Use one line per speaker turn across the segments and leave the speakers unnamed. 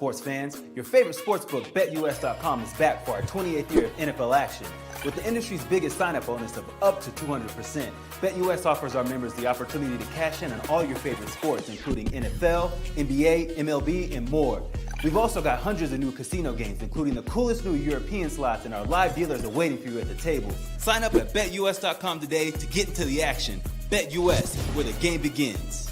sports fans? Your favorite sportsbook, BetUS.com, is back for our 28th year of NFL action. With the industry's biggest sign-up bonus of up to 200%, BetUS offers our members the opportunity to cash in on all your favorite sports, including NFL, NBA, MLB, and more. We've also got hundreds of new casino games, including the coolest new European slots, and our live dealers are waiting for you at the table. Sign up at BetUS.com today to get into the action. BetUS, where the game begins.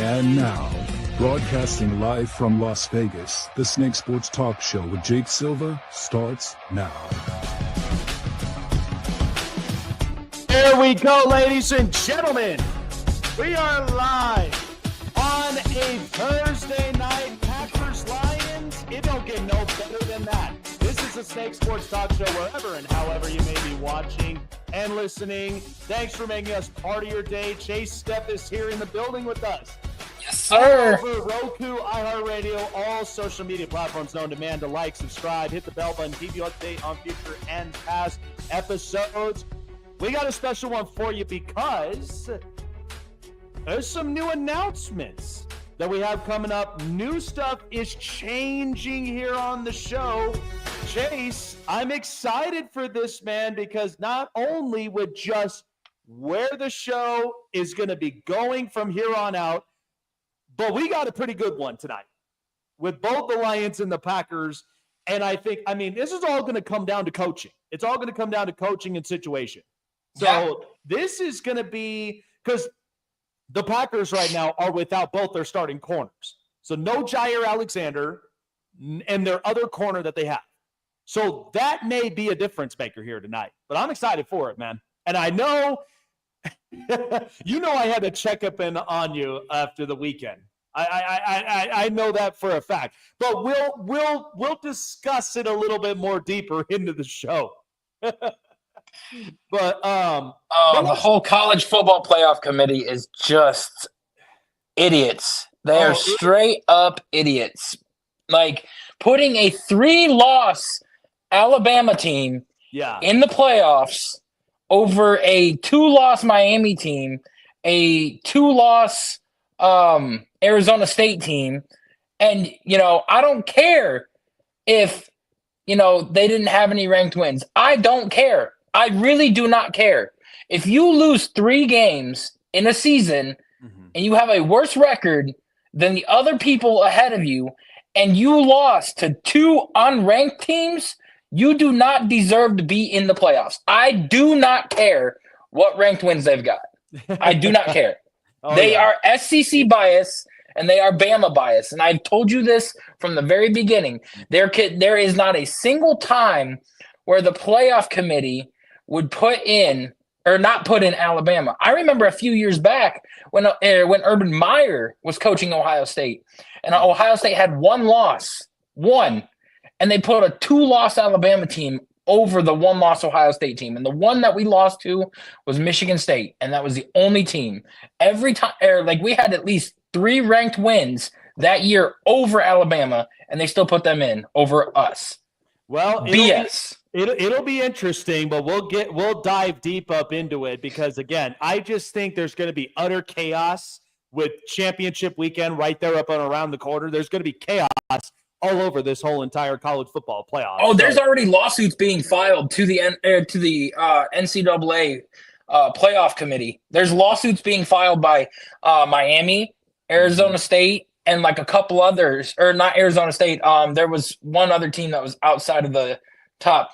And now, broadcasting live from Las Vegas, the Snake Sports Talk Show with Jake Silva starts now.
There we go, ladies and gentlemen. We are live on a Thursday night. Packers-Lions. It don't get no better than that. This is the Snake Sports Talk Show wherever and however you may be watching and listening. Thanks for making us part of your day. Chase Stepp is here in the building with us.
Yes, sir.
Over Roku, iHeartRadio, all social media platforms known to man, to like, subscribe, hit the bell button, keep you update on future and past episodes. We got a special one for you because there's some new announcements that we have coming up. New stuff is changing here on the show. Chase, I'm excited for this, man, because not only with just where the show is going to be going from here on out, but we got a pretty good one tonight with both the Lions and the Packers. And I mean, this is all going to come down to coaching. It's all going to come down to coaching and situation. So This is going to be, because the Packers right now are without both their starting corners. So no Jair Alexander and their other corner that they have. So that may be a difference maker here tonight. But I'm excited for it, man. And I know, I had a checkup in on you after the weekend. I know that for a fact. But we'll discuss it a little bit more deeper into the show. But
the whole college football playoff committee is just idiots. They are straight up idiots. Like putting a 3-loss Alabama team in the playoffs over a 2-loss Miami team, a 2-loss Arizona State team. And, I don't care if, they didn't have any ranked wins. I don't care. I really do not care. If you lose 3 games in a season and you have a worse record than the other people ahead of you, and you lost to 2 unranked teams, you do not deserve to be in the playoffs. I do not care what ranked wins they've got. I do not care. They are SEC bias and they are Bama bias. And I've told you this from the very beginning. There is not a single time where the playoff committee would put in or not put in Alabama. I remember a few years back when Urban Meyer was coaching Ohio State, and Ohio State had 1 loss, and they put a 2-loss Alabama team over the 1-loss Ohio State team. And the one that we lost to was Michigan State, and that was the only team. Every time, we had at least 3 ranked wins that year over Alabama, and they still put them in over us.
Well,
BS.
It'll be interesting, but we'll dive deep up into it because, again, I just think there's going to be utter chaos with championship weekend right there up and around the corner. There's going to be chaos all over this whole entire college football playoff.
Oh, there's already lawsuits being filed to the NCAA playoff committee. There's lawsuits being filed by Miami, Arizona State, and like a couple others, or not Arizona State. There was one other team that was outside of the top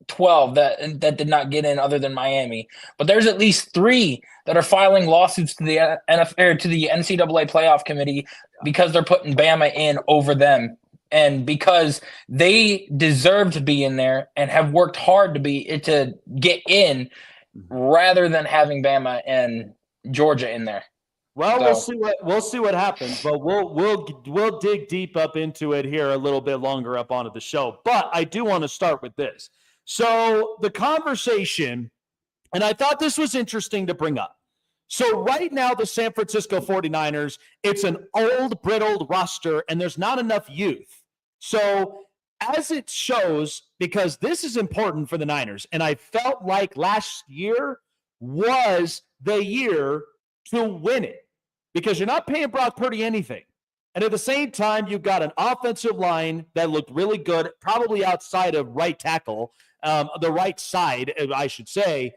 12 that did not get in other than Miami. But there's at least 3 that are filing lawsuits to the NCAA playoff committee because they're putting Bama in over them. And because they deserve to be in there and have worked hard to get in rather than having Bama and Georgia in there.
Well, we'll see what happens, but we'll dig deep up into it here a little bit longer up onto the show. But I do want to start with this. So the conversation, and I thought this was interesting to bring up. So right now, the San Francisco 49ers, it's an old, brittled roster, and there's not enough youth. So as it shows, because this is important for the Niners, and I felt like last year was the year to win it, because you're not paying Brock Purdy anything. And at the same time, you've got an offensive line that looked really good, probably outside of right tackle, the right side, I should say.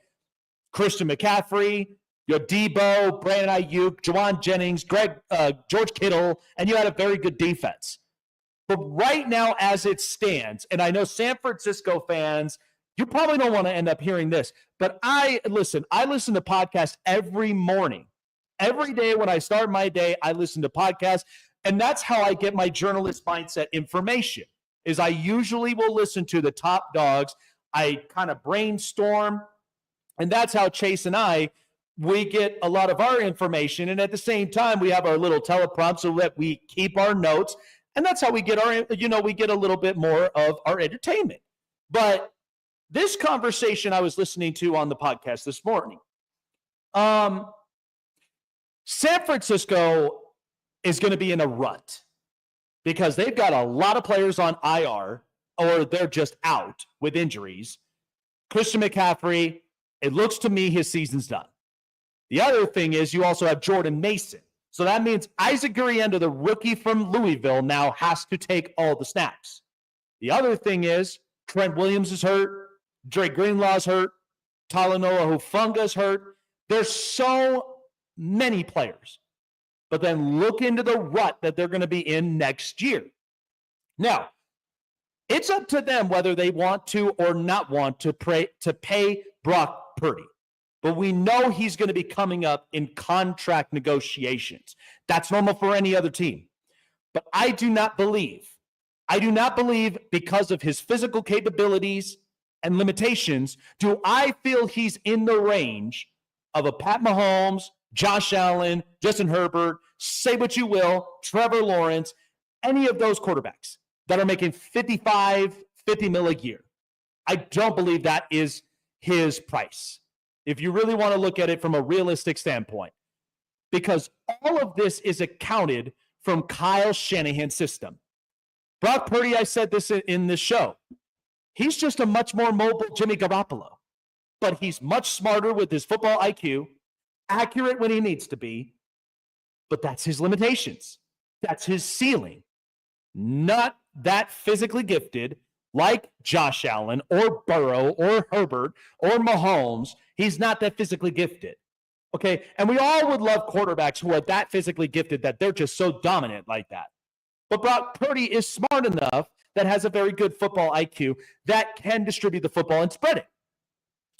Christian McCaffrey, your Debo, Brandon Ayuk, Juwan Jennings, George Kittle, and you had a very good defense. But right now, as it stands, and I know San Francisco fans, you probably don't want to end up hearing this, but I listen to podcasts every morning. Every day when I start my day, I listen to podcasts, and that's how I get my journalist mindset information, is I usually will listen to the top dogs. I kind of brainstorm, and that's how Chase and we get a lot of our information, and at the same time, we have our little teleprompt so that we keep our notes, and that's how we get we get a little bit more of our entertainment. But this conversation I was listening to on the podcast this morning, San Francisco is going to be in a rut because they've got a lot of players on IR, or they're just out with injuries. Christian McCaffrey, it looks to me his season's done. The other thing is you also have Jordan Mason. So that means Isaac Gurienda, the rookie from Louisville, now has to take all the snaps. The other thing is Trent Williams is hurt. Dre Greenlaw's hurt. Talanoa Hufunga's hurt. There's so many players. But then look into the rut that they're going to be in next year. Now, it's up to them whether they want to or not want to pay Brock Purdy. But we know he's going to be coming up in contract negotiations. That's normal for any other team. But I do not believe because of his physical capabilities and limitations, do I feel he's in the range of a Pat Mahomes, Josh Allen, Justin Herbert, say what you will, Trevor Lawrence, any of those quarterbacks that are making $50 million a year. I don't believe that is his price, if you really want to look at it from a realistic standpoint, because all of this is accounted from Kyle Shanahan's system. Brock Purdy, I said this in this show, he's just a much more mobile Jimmy Garoppolo, but he's much smarter with his football IQ, accurate when he needs to be, but that's his limitations. That's his ceiling. Not that physically gifted like Josh Allen or Burrow or Herbert or Mahomes. He's not that physically gifted. Okay, and we all would love quarterbacks who are that physically gifted that they're just so dominant like that. But Brock Purdy is smart enough that has a very good football IQ that can distribute the football and spread it.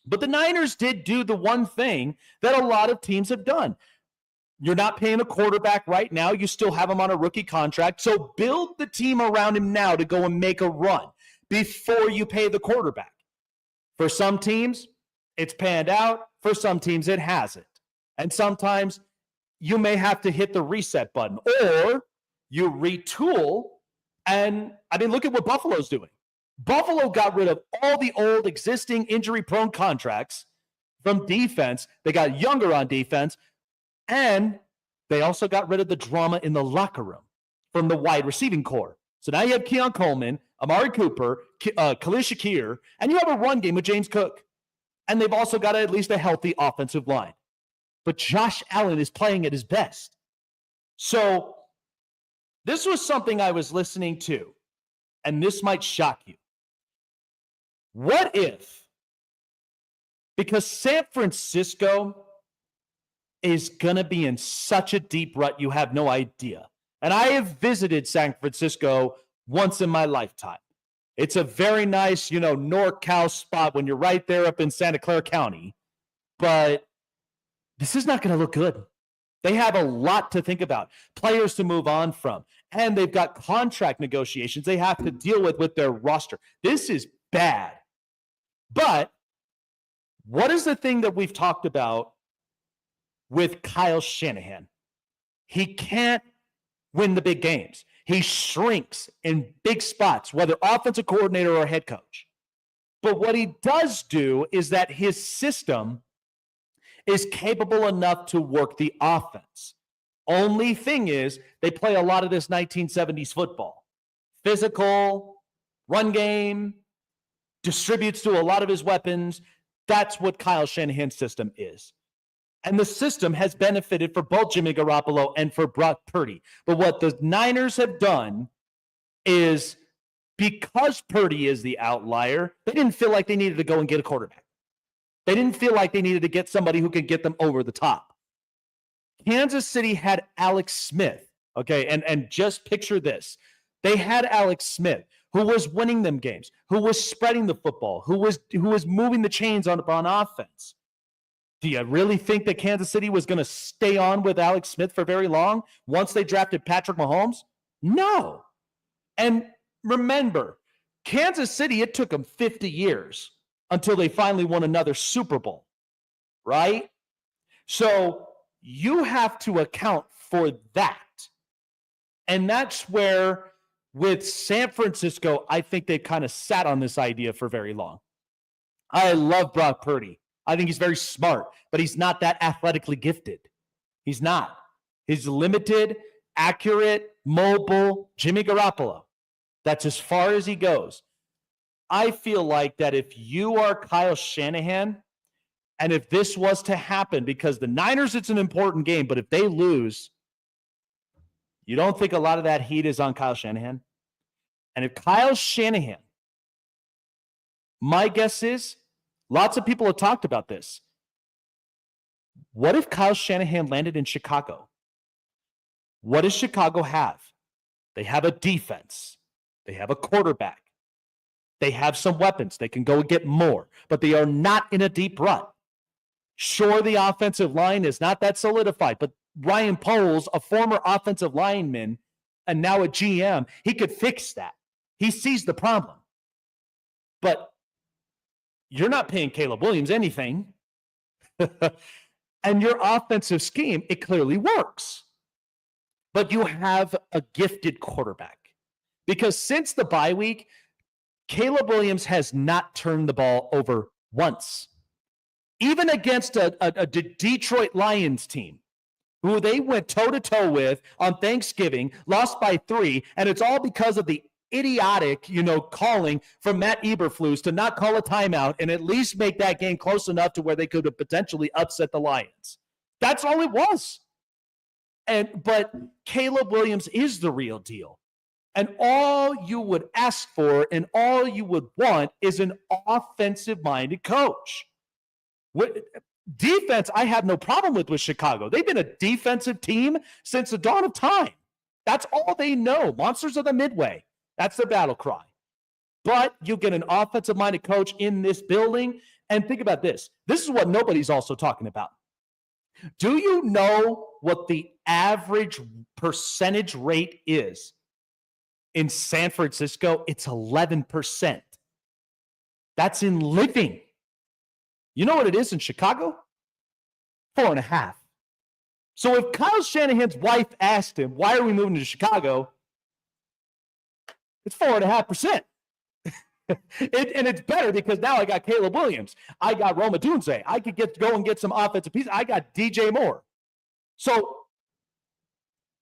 But the Niners did do the one thing that a lot of teams have done. You're not paying a quarterback right now. You still have him on a rookie contract. So build the team around him now to go and make a run before you pay the quarterback. For some teams, it's panned out. For some teams, it hasn't. And sometimes you may have to hit the reset button, or you retool. And I mean, look at what Buffalo's doing. Buffalo got rid of all the old existing injury-prone contracts from defense. They got younger on defense, and they also got rid of the drama in the locker room from the wide receiving core. So now you have Keon Coleman, Amari Cooper, Khalil Shakir, and you have a run game with James Cook. And they've also got at least a healthy offensive line. But Josh Allen is playing at his best. So this was something I was listening to, and this might shock you. What if, because San Francisco is going to be in such a deep rut, you have no idea. And I have visited San Francisco once in my lifetime. It's a very nice, NorCal spot when you're right there up in Santa Clara County. But this is not going to look good. They have a lot to think about, players to move on from, and they've got contract negotiations they have to deal with their roster. This is bad. But what is the thing that we've talked about with Kyle Shanahan? he can't win the big games. He shrinks in big spots, whether offensive coordinator or head coach. But what he does do is that his system is capable enough to work the offense. Only thing is, they play a lot of this 1970s football. Physical, run game, distributes to a lot of his weapons. That's what Kyle Shanahan's system is. And the system has benefited for both Jimmy Garoppolo and for Brock Purdy. But what the Niners have done is, because Purdy is the outlier, they didn't feel like they needed to go and get a quarterback. They didn't feel like they needed to get somebody who could get them over the top. Kansas City had Alex Smith, okay? And just picture this. They had Alex Smith, who was winning them games, who was spreading the football, who was moving the chains on offense. Do you really think that Kansas City was going to stay on with Alex Smith for very long once they drafted Patrick Mahomes? No. And remember, Kansas City, it took them 50 years until they finally won another Super Bowl, right? So you have to account for that. And that's where, with San Francisco, I think they kind of sat on this idea for very long. I love Brock Purdy. I think he's very smart, but he's not that athletically gifted. He's not. He's limited, accurate, mobile Jimmy Garoppolo. That's as far as he goes. I feel like that if you are Kyle Shanahan, and if this was to happen, because the Niners, it's an important game, but if they lose, you don't think a lot of that heat is on Kyle Shanahan? And if Kyle Shanahan, my guess is, lots of people have talked about this. What if Kyle Shanahan landed in Chicago? What does Chicago have? They have a defense. They have a quarterback. They have some weapons. They can go and get more, but they are not in a deep rut. Sure, the offensive line is not that solidified, but Ryan Poles, a former offensive lineman and now a GM, he could fix that. He sees the problem. But you're not paying Caleb Williams anything. And your offensive scheme, it clearly works. But you have a gifted quarterback. Because since the bye week, Caleb Williams has not turned the ball over once. Even against a Detroit Lions team, who they went toe-to-toe with on Thanksgiving, lost by 3, and it's all because of the idiotic, calling from Matt Eberflus to not call a timeout and at least make that game close enough to where they could have potentially upset the Lions. That's all it was. But Caleb Williams is the real deal. And all you would ask for and all you would want is an offensive-minded coach. Defense, I have no problem with Chicago. They've been a defensive team since the dawn of time. That's all they know. Monsters of the Midway. That's the battle cry. But you get an offensive-minded coach in this building. And think about this. This is what nobody's also talking about. Do you know what the average percentage rate is in San Francisco? It's 11%. That's in living. You know what it is in Chicago? 4.5. So if Kyle Shanahan's wife asked him, why are we moving to Chicago? It's 4.5%. And it's better because now I got Caleb Williams. I got Roma Dunze. I could go and get some offensive pieces. I got DJ Moore. So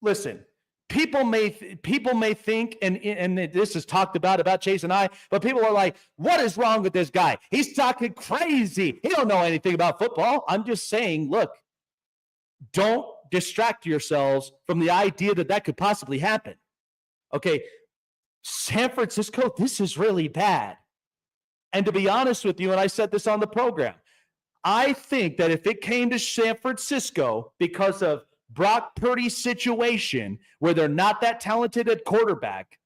listen, people may think, and this is talked about Chase and I, but people are like, what is wrong with this guy? He's talking crazy. He don't know anything about football. I'm just saying, look, don't distract yourselves from the idea that could possibly happen. Okay, San Francisco, this is really bad. And to be honest with you, and I said this on the program, I think that if it came to San Francisco because of Brock Purdy's situation where they're not that talented at quarterback,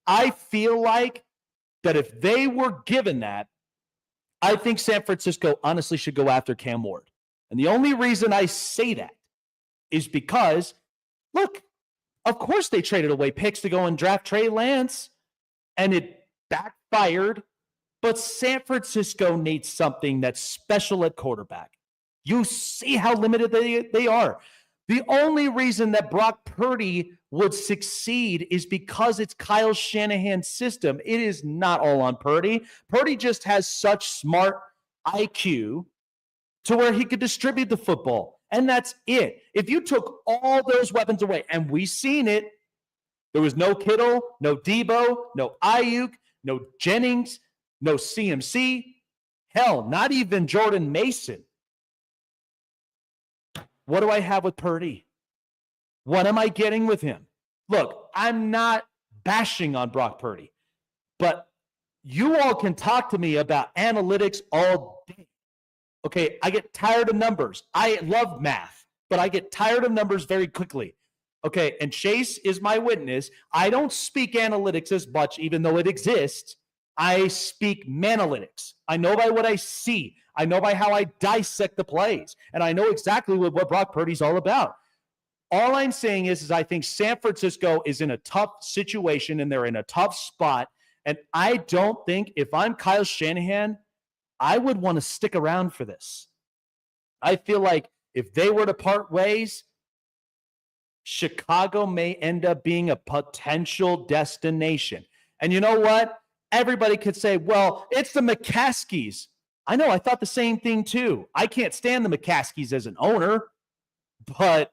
I feel like that if they were given that, I think San Francisco honestly should go after Cam Ward. And the only reason I say that is because, look, of course they traded away picks to go and draft Trey Lance, and it backfired. But San Francisco needs something that's special at quarterback. You see how limited they are. The only reason that Brock Purdy would succeed is because it's Kyle Shanahan's system. It is not all on Purdy. Purdy just has such smart IQ to where he could distribute the football. And that's it. If you took all those weapons away, and we've seen it, there was no Kittle, no Debo, no Ayuk, no Jennings, no CMC. Hell, not even Jordan Mason. What do I have with Purdy? What am I getting with him? Look, I'm not bashing on Brock Purdy, but you all can talk to me about analytics all day. Okay, I get tired of numbers. I love math, but I get tired of numbers very quickly. Okay, and Chase is my witness. I don't speak analytics as much, even though it exists. I speak manalytics. I know by what I see. I know by how I dissect the plays. And I know exactly what Brock Purdy's all about. All I'm saying is I think San Francisco is in a tough situation and they're in a tough spot. And I don't think if I'm Kyle Shanahan, I would want to stick around for this. I feel like if they were to part ways, Chicago may end up being a potential destination. And you know what? Everybody could say, well, it's the McCaskies. I know, I thought the same thing too. I can't stand the McCaskies as an owner, but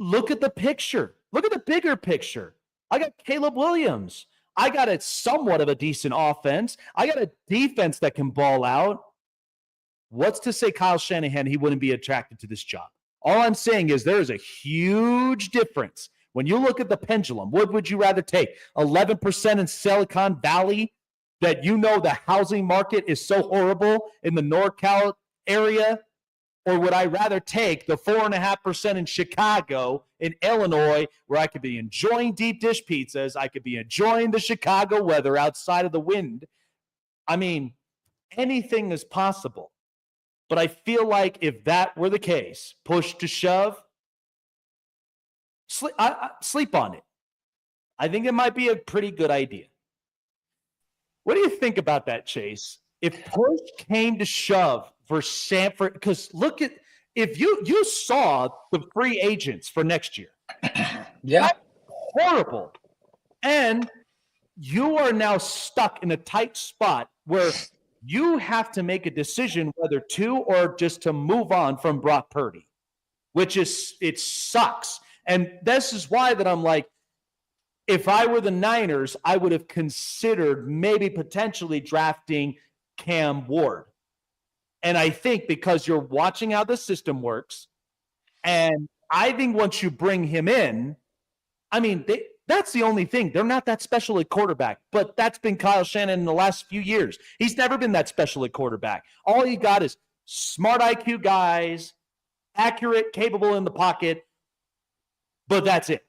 look at the picture. Look at the bigger picture. I got Caleb Williams. I got a somewhat of a decent offense. I got a defense that can ball out. What's to say Kyle Shanahan, he wouldn't be attracted to this job? All I'm saying is there is a huge difference. When you look at the pendulum, what would you rather take? 11% in Silicon Valley, that you know the housing market is so horrible in the NorCal area? Or would I rather take the 4.5% in Chicago, in Illinois, where I could be enjoying deep dish pizzas, I could be enjoying the Chicago weather outside of the wind? I mean, anything is possible. But I feel like if that were the case, push to shove, sleep on it. I think it might be a pretty good idea. What do you think about that, Chase? If push came to shove for Sanford, because look at, if you saw the free agents for next year.
Yeah.
That's horrible. And you are now stuck in a tight spot where you have to make a decision whether to or just to move on from Brock Purdy, which is, it sucks. And this is why that I'm like, if I were the Niners, I would have considered maybe potentially drafting Cam Ward. And I think because you're watching how the system works, and I think once you bring him in, I mean, that's the only thing. They're not that special at quarterback, but that's been Kyle Shanahan in the last few years. He's never been that special at quarterback. All he got is smart IQ guys, accurate, capable in the pocket, but that's it.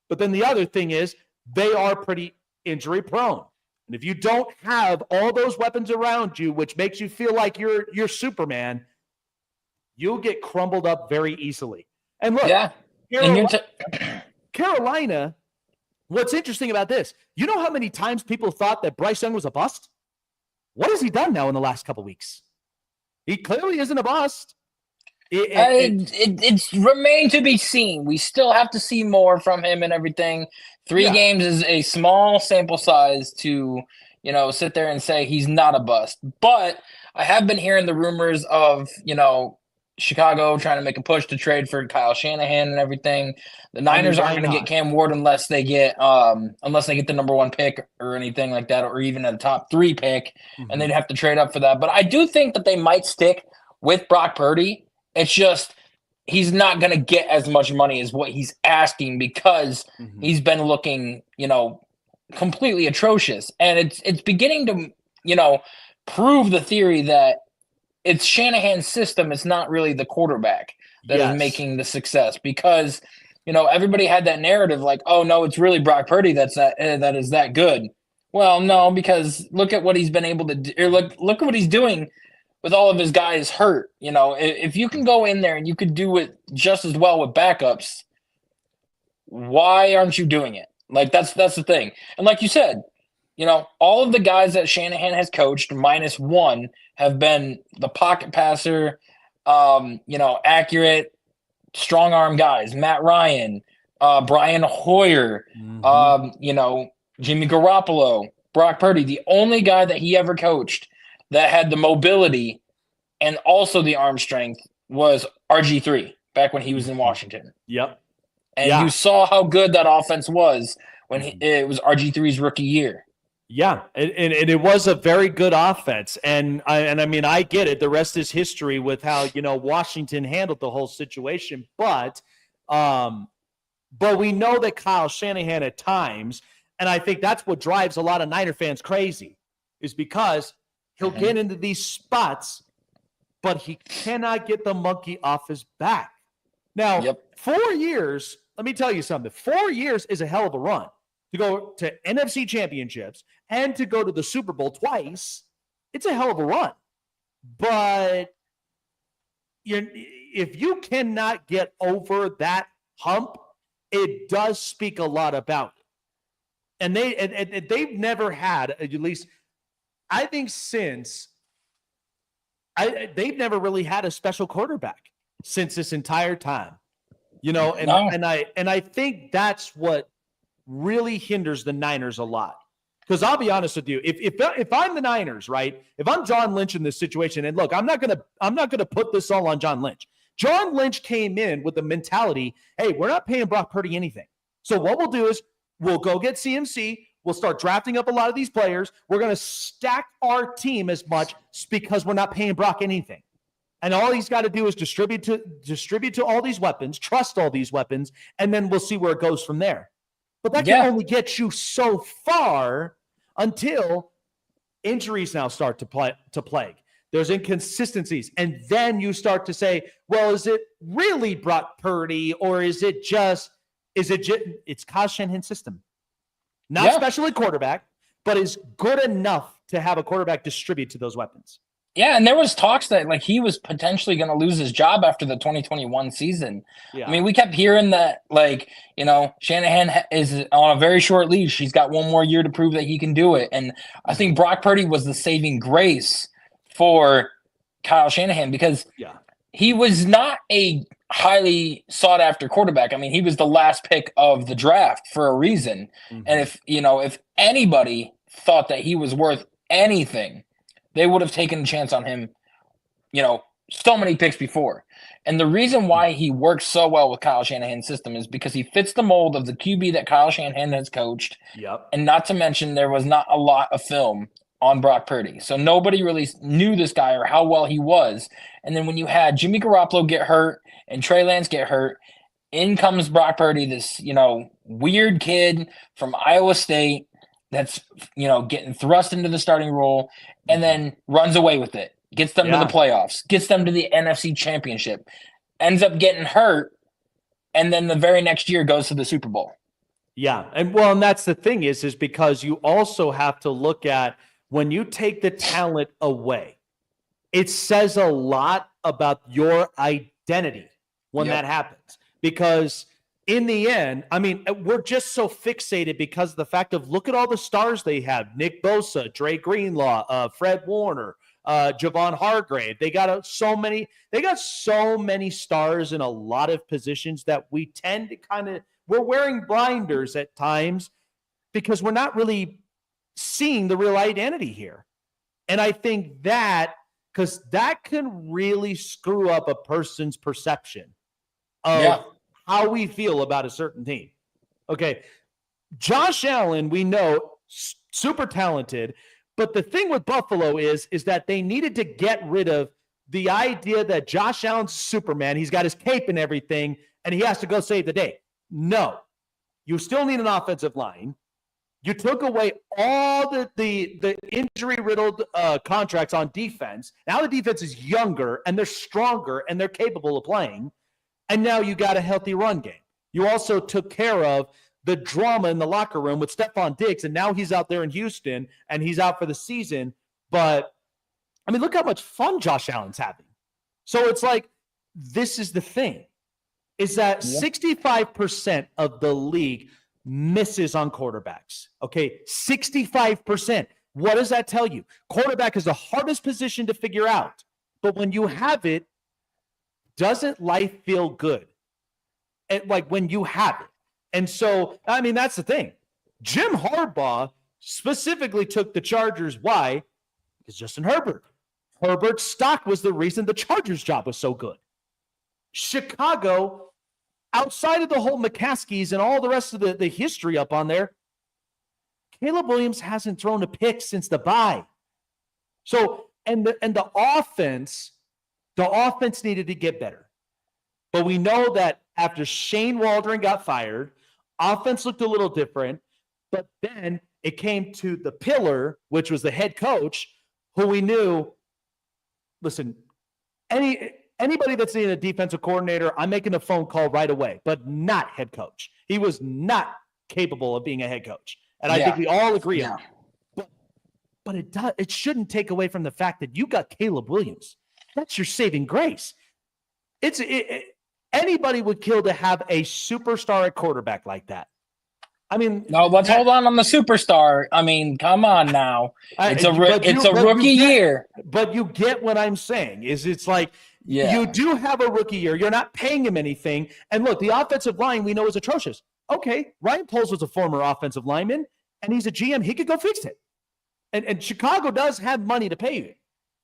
But then the other thing is they are pretty injury prone. And if you don't have all those weapons around you, which makes you feel like you're Superman, you'll get crumbled up very easily. And look,
yeah.
Carolina, what's interesting about this, you know how many times people thought that Bryce Young was a bust? What has he done now in the last couple of weeks? He clearly isn't a bust.
It's remained to be seen. We still have to see more from him and everything. 3 games is a small sample size to, sit there and say he's not a bust. But I have been hearing the rumors of, Chicago trying to make a push to trade for Kyle Shanahan and everything. The Niners aren't going to get Cam Ward unless they get the number 1 pick or anything like that, or even a top 3 pick, and they'd have to trade up for that. But I do think that they might stick with Brock Purdy. It's just he's not going to get as much money as what he's asking because he's been looking, completely atrocious. And it's beginning to, prove the theory that it's Shanahan's system. It's not really the quarterback that is making the success because, everybody had that narrative like, oh, no, it's really Brock Purdy that is that good. Well, no, because look at what he's been able to do. Look at what he's doing with all of his guys hurt. If you can go in there and you could do it just as well with backups, why aren't you doing it? Like that's the thing. And like you said, all of the guys that Shanahan has coached minus 1 have been the pocket passer, accurate strong arm guys, Matt Ryan, Brian Hoyer, Jimmy Garoppolo, Brock Purdy. The only guy that he ever coached that had the mobility and also the arm strength was RG3 back when he was in Washington.
Yep.
And you saw how good that offense was when it was RG3's rookie year.
Yeah, and it was a very good offense. And I mean, I get it. The rest is history with how, Washington handled the whole situation. But we know that Kyle Shanahan at times, and I think that's what drives a lot of Niner fans crazy, is because he'll get into these spots, but he cannot get the monkey off his back. Now, 4 years, let me tell you something. 4 years is a hell of a run. To go to NFC championships and to go to the Super Bowl twice, it's a hell of a run. But if you cannot get over that hump, it does speak a lot about it. And they've never had, at least I think since, they've never really had a special quarterback since this entire time. And I think that's what really hinders the Niners a lot. Because I'll be honest with you, if I'm the Niners, right? If I'm John Lynch in this situation, and look, I'm not gonna put this all on John Lynch. John Lynch came in with the mentality, hey, we're not paying Brock Purdy anything. So what we'll do is we'll go get CMC. We'll start drafting up a lot of these players. We're gonna stack our team as much because we're not paying Brock anything. And all he's got to do is distribute to all these weapons, trust all these weapons, and then we'll see where it goes from there. But that can only get you so far until injuries now start to plague. There's inconsistencies. And then you start to say, well, is it really Brock Purdy, or it's Kyle Shanahan's system? Not especially quarterback, but is good enough to have a quarterback distribute to those weapons.
Yeah, and there was talks that he was potentially going to lose his job after the 2021 season. Yeah. I mean, we kept hearing that Shanahan is on a very short leash. He's got one more year to prove that he can do it. And I think Brock Purdy was the saving grace for Kyle Shanahan because he was not a highly sought after quarterback. I mean, he was the last pick of the draft for a reason. Mm-hmm. And if anybody thought that he was worth anything, they would have taken a chance on him, so many picks before. And the reason why he works so well with Kyle Shanahan's system is because he fits the mold of the QB that Kyle Shanahan has coached. Yep. And not to mention, there was not a lot of film on Brock Purdy. So nobody really knew this guy or how well he was. And then when you had Jimmy Garoppolo get hurt and Trey Lance get hurt, in comes Brock Purdy, this, weird kid from Iowa State that's, getting thrust into the starting role and then runs away with it, gets them to the playoffs, gets them to the NFC Championship, ends up getting hurt, and then the very next year goes to the Super Bowl.
Yeah, and that's the thing is because you also have to look at when you take the talent away, it says a lot about your identity when that happens. Because in the end, I mean, we're just so fixated because of the fact of look at all the stars they have. Nick Bosa, Dre Greenlaw, Fred Warner, Javon Hargrave. They got so many stars in a lot of positions that we tend to we're wearing blinders at times because we're not really seeing the real identity here. And I think because that can really screw up a person's perception of how we feel about a certain team. Okay, Josh Allen, we know, super talented, but the thing with Buffalo is that they needed to get rid of the idea that Josh Allen's Superman, he's got his cape and everything, and he has to go save the day. No, you still need an offensive line. You took away all the injury-riddled contracts on defense. Now the defense is younger, and they're stronger, and they're capable of playing. And now you got a healthy run game. You also took care of the drama in the locker room with Stephon Diggs, and now he's out there in Houston, and he's out for the season. But, I mean, look how much fun Josh Allen's having. So it's like, this is the thing, is that 65% of the league misses on quarterbacks. Okay, 65%. What does that tell you? Quarterback is the hardest position to figure out. But when you have it, doesn't life feel good? like when you have it. And so, I mean, that's the thing. Jim Harbaugh specifically took the Chargers. Why? Because Justin Herbert's stock was the reason the Chargers job was so good. Chicago, outside of the whole McCaskies and all the rest of the history up on there, Caleb Williams hasn't thrown a pick since the bye. So, and the offense needed to get better. But we know that after Shane Waldron got fired, offense looked a little different. But then it came to the pillar, which was the head coach, who we knew, listen, anybody that's needing a defensive coordinator, I'm making a phone call right away, but not head coach. He was not capable of being a head coach. And I think we all agree on that. But it shouldn't take away from the fact that you got Caleb Williams. That's your saving grace. Anybody would kill to have a superstar at quarterback like that. I mean,
no, let's hold on the superstar. I mean, come on now. It's a rookie year.
But you get what I'm saying. It's like you do have a rookie year. You're not paying him anything. And look, the offensive line we know is atrocious. Okay, Ryan Poles was a former offensive lineman, and he's a GM. He could go fix it. And Chicago does have money to pay you.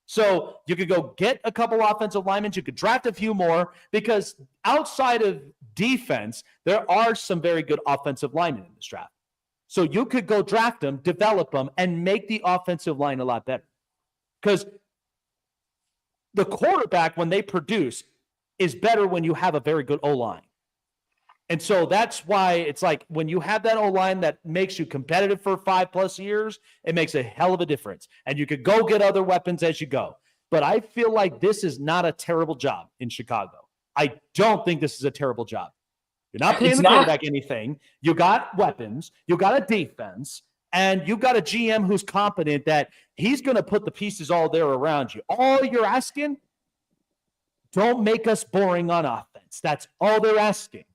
So you could go get a couple offensive linemen. You could draft a few more because outside of defense, there are some very good offensive linemen in this draft. So you could go draft them, develop them, and make the offensive line a lot better. Because the quarterback, when they produce, is better when you have a very good O-line. And so that's why it's like when you have that O-line that makes you competitive for 5+ years, it makes a hell of a difference. And you could go get other weapons as you go. But I feel like this is not a terrible job in Chicago. I don't think this is a terrible job. You're not paying the quarterback anything. You got weapons. You got a defense. And you got a GM who's competent that he's going to put the pieces all there around you. All you're asking, don't make us boring on offense. That's all they're asking.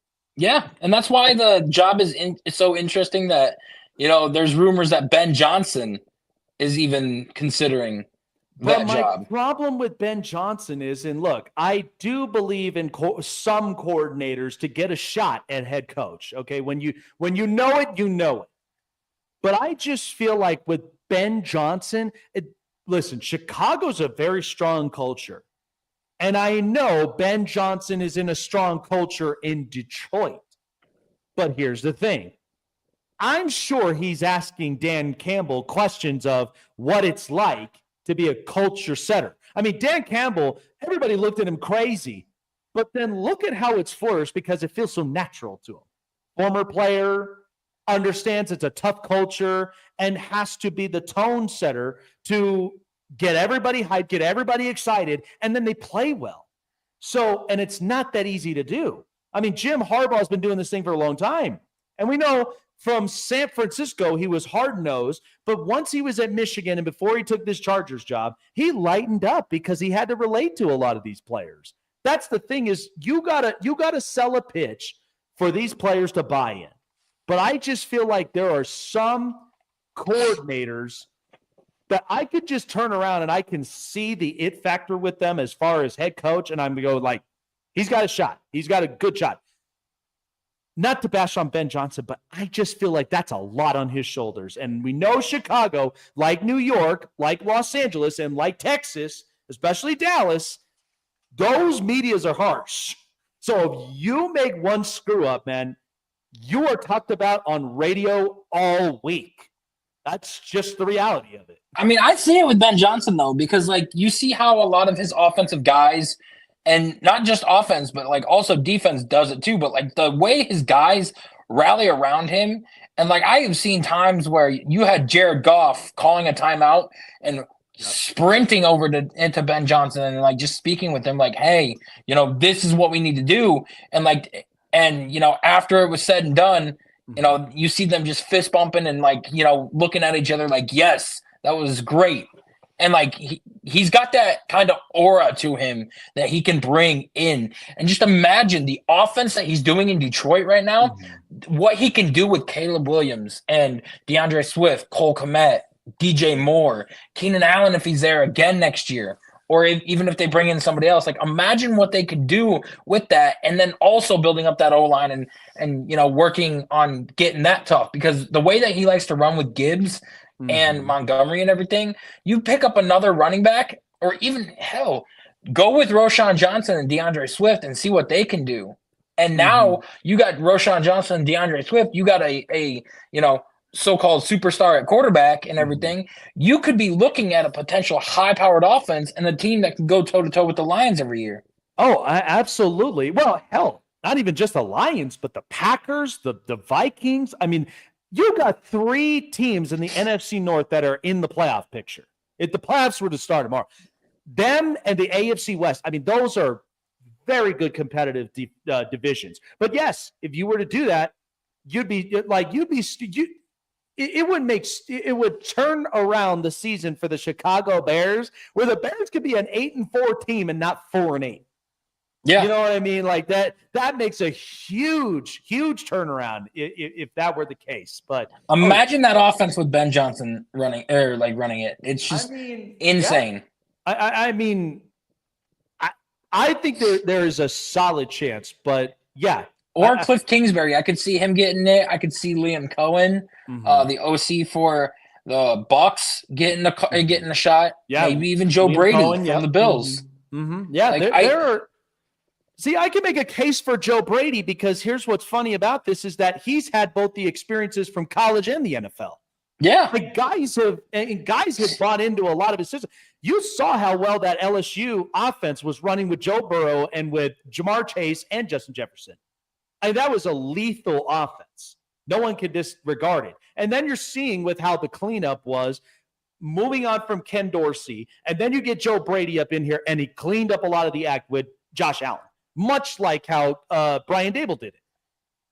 Yeah, and that's why the job is so interesting that, there's rumors that Ben Johnson is even considering that job.
My problem with Ben Johnson is, and look, I do believe in some coordinators to get a shot at head coach, okay? When you know it, you know it. But I just feel like with Ben Johnson, listen, Chicago's a very strong culture. And I know Ben Johnson is in a strong culture in Detroit. But here's the thing. I'm sure he's asking Dan Campbell questions of what it's like to be a culture setter. I mean, Dan Campbell, everybody looked at him crazy. But then look at how it's flourished because it feels so natural to him. Former player, understands it's a tough culture, and has to be the tone setter to get everybody hyped, get everybody excited, and then they play well. So, and it's not that easy to do. I mean, Jim Harbaugh has been doing this thing for a long time. And we know from San Francisco, he was hard-nosed, but once he was at Michigan and before he took this Chargers job, he lightened up because he had to relate to a lot of these players. That's the thing is you gotta sell a pitch for these players to buy in. But I just feel like there are some coordinators that I could just turn around and I can see the it factor with them as far as head coach, and I'm going to go like, he's got a shot. He's got a good shot. Not to bash on Ben Johnson, but I just feel like that's a lot on his shoulders. And we know Chicago, like New York, like Los Angeles, and like Texas, especially Dallas, those medias are harsh. So if you make one screw up, man, you are talked about on radio all week. That's just the reality of it.
I mean, I see it with Ben Johnson, though, because, you see how a lot of his offensive guys, and not just offense, but, also defense does it too, but, the way his guys rally around him, and, I have seen times where you had Jared Goff calling a timeout and sprinting over into Ben Johnson and, just speaking with him, hey, this is what we need to do, and, after it was said and done, you see them just fist bumping and looking at each other yes, that was great. And he's got that kind of aura to him that he can bring in. And just imagine the offense that he's doing in Detroit right now, what he can do with Caleb Williams and DeAndre Swift, Cole Kmet, DJ Moore, Keenan Allen if he's there again next year. or even if they bring in somebody else, like imagine what they could do with that, and then also building up that O-line and working on getting that tough, because the way that he likes to run with Gibbs and Montgomery and everything, you pick up another running back, or even hell, go with Roschon Johnson and DeAndre Swift and see what they can do. And now you got Roschon Johnson and DeAndre Swift. You got a so-called superstar at quarterback and everything. You could be looking at a potential high-powered offense and a team that can go toe-to-toe with the Lions every year.
Oh, absolutely. Well, hell, not even just the Lions, but the Packers, the Vikings. I mean, you got 3 teams in the NFC North that are in the playoff picture. If the playoffs were to start tomorrow, them and the AFC West, I mean, those are very good competitive divisions. But yes, if you were to do that, it would turn around the season for the Chicago Bears, where the Bears could be an 8-4 team and not 4-8.
Yeah.
You know what I mean? Like that makes a huge turnaround if that were the case. But
imagine that offense with Ben Johnson running it. It's just insane.
Yeah. I think there is a solid chance, but yeah.
Or Cliff Kingsbury. I could see him getting it. I could see Liam Cohen, the OC for the Bucks, getting a shot. Yeah. Maybe even Joe Brady Cohen, from the Bills.
Yeah, see, I can make a case for Joe Brady, because here's what's funny about this is that he's had both the experiences from college and the NFL.
Yeah.
Like guys have bought into a lot of his system. You saw how well that LSU offense was running with Joe Burrow and with Jamar Chase and Justin Jefferson. I mean, that was a lethal offense. No one can disregard it. And then you're seeing with how the cleanup was, moving on from Ken Dorsey, and then you get Joe Brady up in here, and he cleaned up a lot of the act with Josh Allen, much like how Brian Dable did it.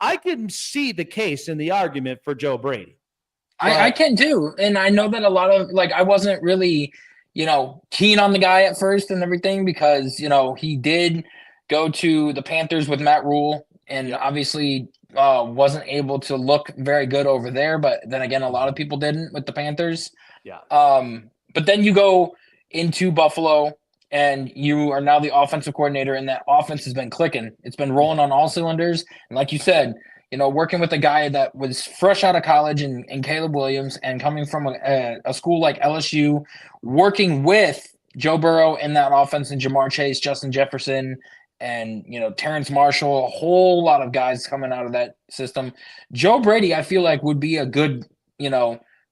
I can see the case in the argument for Joe Brady.
I can too. And I know that a lot of, I wasn't really, keen on the guy at first and everything, because, he did go to the Panthers with Matt Rule, and obviously wasn't able to look very good over there. But then again, a lot of people didn't with the Panthers.
Yeah.
But then you go into Buffalo, and you are now the offensive coordinator, and that offense has been clicking. It's been rolling on all cylinders. And like you said, working with a guy that was fresh out of college and Caleb Williams, and coming from a school like LSU, working with Joe Burrow in that offense, and Jamar Chase, Justin Jefferson, and, Terrence Marshall, a whole lot of guys coming out of that system. Joe Brady, I feel like, would be a good,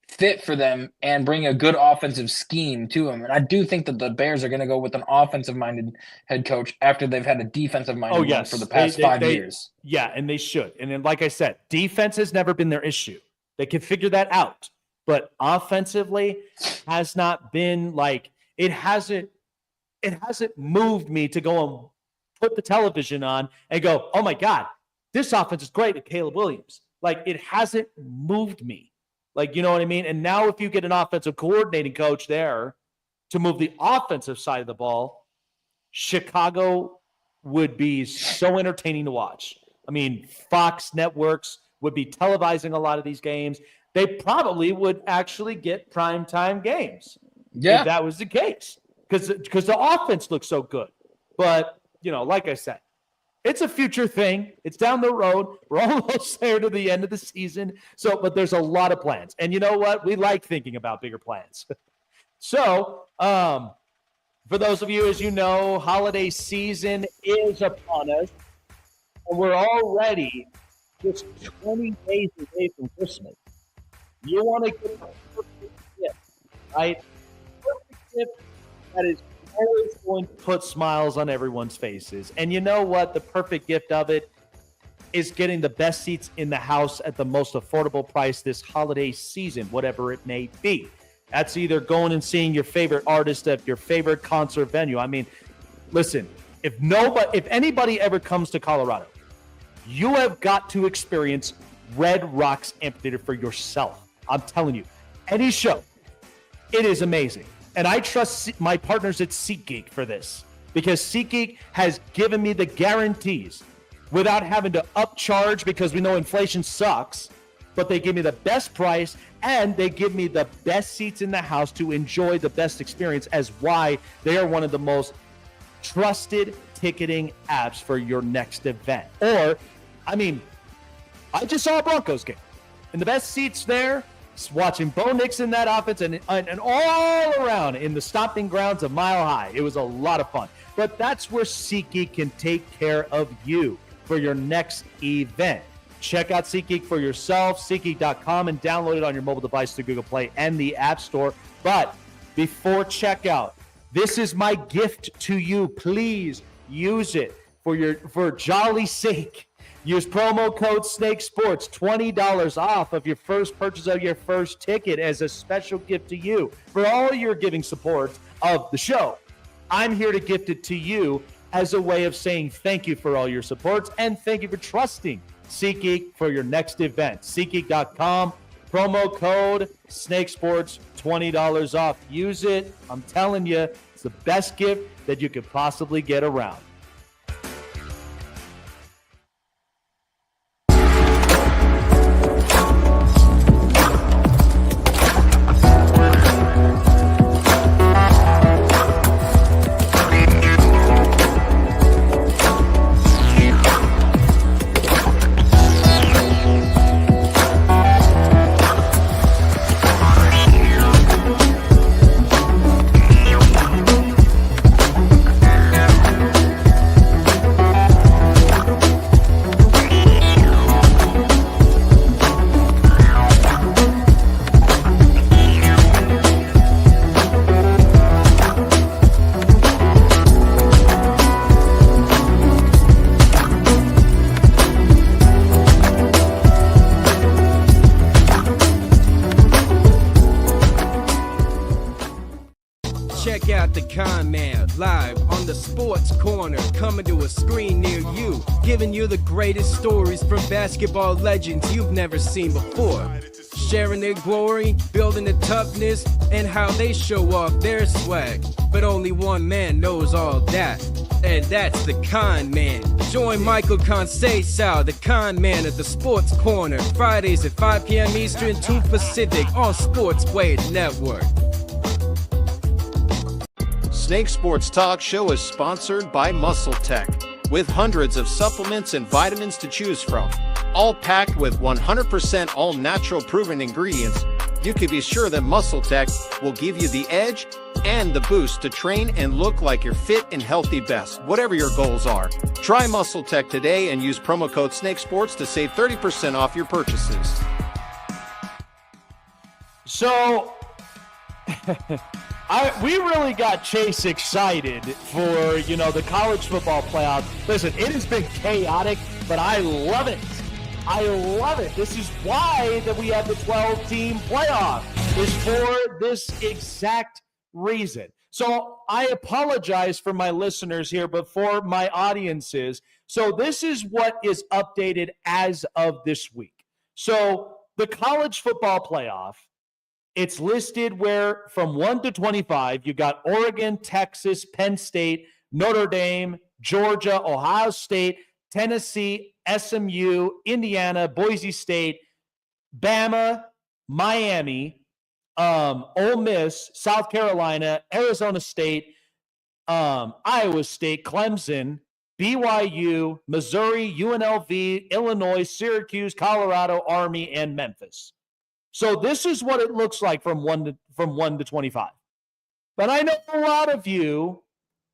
fit for them and bring a good offensive scheme to him. And I do think that the Bears are going to go with an offensive-minded head coach after they've had a defensive-minded one for the past 5 years.
Yeah, and they should. And then, like I said, defense has never been their issue. They can figure that out. But offensively has not been it hasn't moved me to go and put the television on and go, oh my God, this offense is great with Caleb Williams. It hasn't moved me. You know what I mean? And now if you get an offensive coordinating coach there to move the offensive side of the ball, Chicago would be so entertaining to watch. I mean, Fox networks would be televising a lot of these games. They probably would actually get primetime games if that was the case, because the offense looks so good. But, like I said, it's a future thing. It's down the road. We're almost there to the end of the season. But there's a lot of plans. And you know what? We like thinking about bigger plans. So, for those of you, as you know, holiday season is upon us. And we're already just 20 days away from Christmas. You want to get the perfect gift, right? Perfect gift that is always going to put smiles on everyone's faces. And you know what? The perfect gift of it is getting the best seats in the house at the most affordable price this holiday season, whatever it may be. That's either going and seeing your favorite artist at your favorite concert venue. I mean, listen, if anybody ever comes to Colorado, you have got to experience Red Rocks Amphitheater for yourself. I'm telling you, any show, it is amazing. And I trust my partners at SeatGeek for this, because SeatGeek has given me the guarantees without having to upcharge, because we know inflation sucks, but they give me the best price and they give me the best seats in the house to enjoy the best experience, as why they are one of the most trusted ticketing apps for your next event. Or, I mean, I just saw a Broncos game, and the best seats there, watching Bo Nix in that offense and all around in the stomping grounds of Mile High. It was a lot of fun. But that's where SeatGeek can take care of you for your next event. Check out SeatGeek for yourself, SeatGeek.com, and download it on your mobile device through Google Play and the App Store. But before checkout, this is my gift to you. Please use it for jolly sake. Use promo code SNAKESPORTS, $20 off of your first purchase of your first ticket as a special gift to you. For all your giving support of the show, I'm here to gift it to you as a way of saying thank you for all your supports and thank you for trusting SeatGeek for your next event. SeatGeek.com, promo code SNAKESPORTS, $20 off. Use it. I'm telling you, it's the best gift that you could possibly get around.
Check out the Con Man live on the Sports Corner, coming to a screen near you, giving you the greatest stories from basketball legends you've never seen before. Sharing their glory, building the toughness, and how they show off their swag. But only one man knows all that, and that's the Con Man. Join Michael Conceição, the Con Man, at the Sports Corner, Fridays at 5 p.m. Eastern, 2 Pacific on Sportsway Network.
Snake Sports Talk Show is sponsored by Muscle Tech, with hundreds of supplements and vitamins to choose from, all packed with 100% all-natural proven ingredients. You can be sure that Muscle Tech will give you the edge and the boost to train and look like your fit and healthy best, whatever your goals are. Try Muscle Tech today and use promo code SNAKESPORTS to save 30% off your purchases.
So, we really got Chase excited for, the college football playoff. Listen, it has been chaotic, but I love it. I love it. This is why that we have the 12-team playoff, is for this exact reason. So I apologize for my listeners here, but for my audiences. So this is what is updated as of this week. So the college football playoff, it's listed where from 1 to 25, you got Oregon, Texas, Penn State, Notre Dame, Georgia, Ohio State, Tennessee, SMU, Indiana, Boise State, Bama, Miami, Ole Miss, South Carolina, Arizona State, Iowa State, Clemson, BYU, Missouri, UNLV, Illinois, Syracuse, Colorado, Army, and Memphis. So this is what it looks like from 1 to 25. But I know a lot of you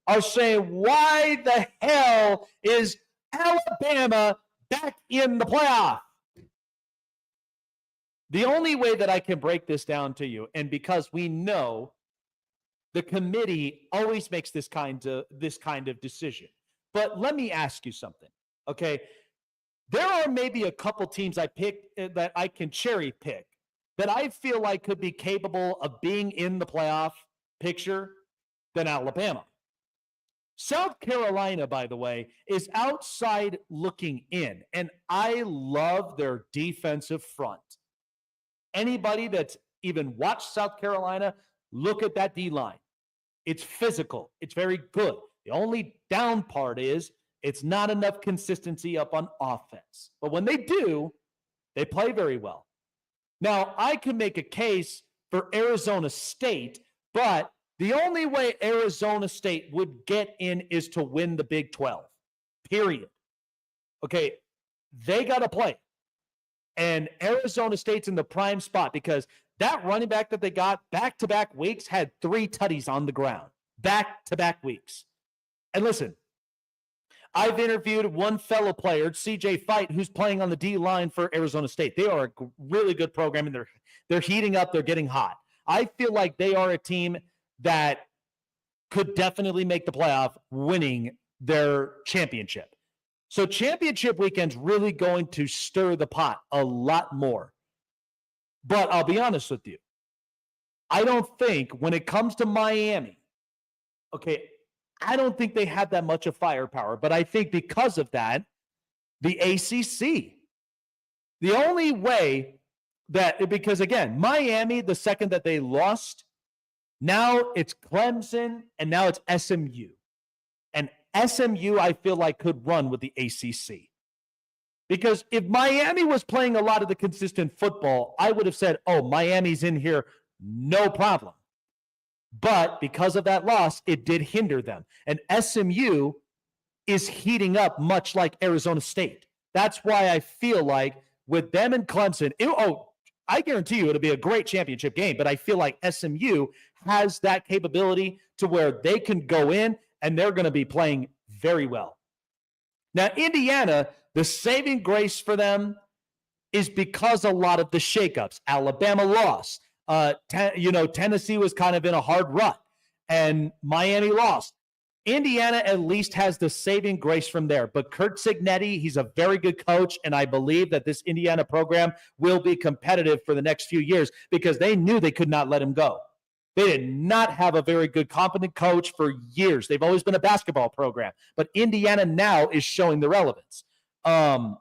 are saying, why the hell is Alabama back in the playoff? The only way that I can break this down to you, and because we know the committee always makes this kind of decision. But let me ask you something, okay? There are maybe a couple teams I picked that I can cherry pick that I feel like could be capable of being in the playoff picture than Alabama. South Carolina, by the way, is outside looking in, and I love their defensive front. Anybody that's even watched South Carolina, look at that D-line. It's physical. It's very good. The only down part is it's not enough consistency up on offense. But when they do, they play very well. Now, I can make a case for Arizona State, but the only way Arizona State would get in is to win the Big 12, period. Okay, they got to play. And Arizona State's in the prime spot because that running back that they got back-to-back weeks had 3 tutties on the ground, back-to-back weeks. And listen, I've interviewed one fellow player, CJ Fight, who's playing on the D-line for Arizona State. They are a really good program, and they're heating up. They're getting hot. I feel like they are a team that could definitely make the playoff, winning their championship. So championship weekend's really going to stir the pot a lot more. But I'll be honest with you. I don't think when it comes to Miami, okay, I don't think they have that much of firepower. But I think because of that, the ACC, the only way that, because again, Miami, the second that they lost, now it's Clemson and now it's SMU. And SMU, I feel like, could run with the ACC. Because if Miami was playing a lot of the consistent football, I would have said, oh, Miami's in here, no problem. But because of that loss, it did hinder them. And SMU is heating up much like Arizona State. That's why I feel like with them and Clemson, I guarantee you it'll be a great championship game, but I feel like SMU has that capability to where they can go in and they're going to be playing very well. Now, Indiana, the saving grace for them is because a lot of the shakeups. Alabama lost. Tennessee was kind of in a hard rut, and Miami lost. Indiana at least has the saving grace from there. But Curt Cignetti, he's a very good coach, and I believe that this Indiana program will be competitive for the next few years because they knew they could not let him go. They did not have a very good, competent coach for years. They've always been a basketball program. But Indiana now is showing the relevance. But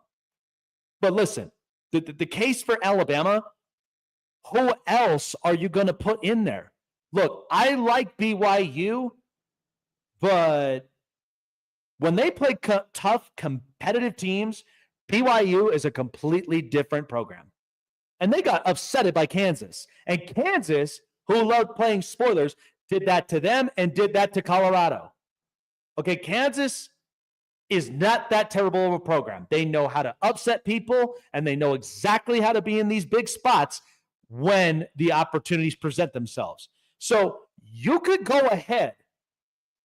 listen, the case for Alabama, who else are you going to put in there? Look, I like BYU, but when they play tough, competitive teams, BYU is a completely different program. And they got upsetted by Kansas. And Kansas, who loved playing spoilers, did that to them and did that to Colorado. Okay, Kansas is not that terrible of a program. They know how to upset people, and they know exactly how to be in these big spots when the opportunities present themselves. So you could go ahead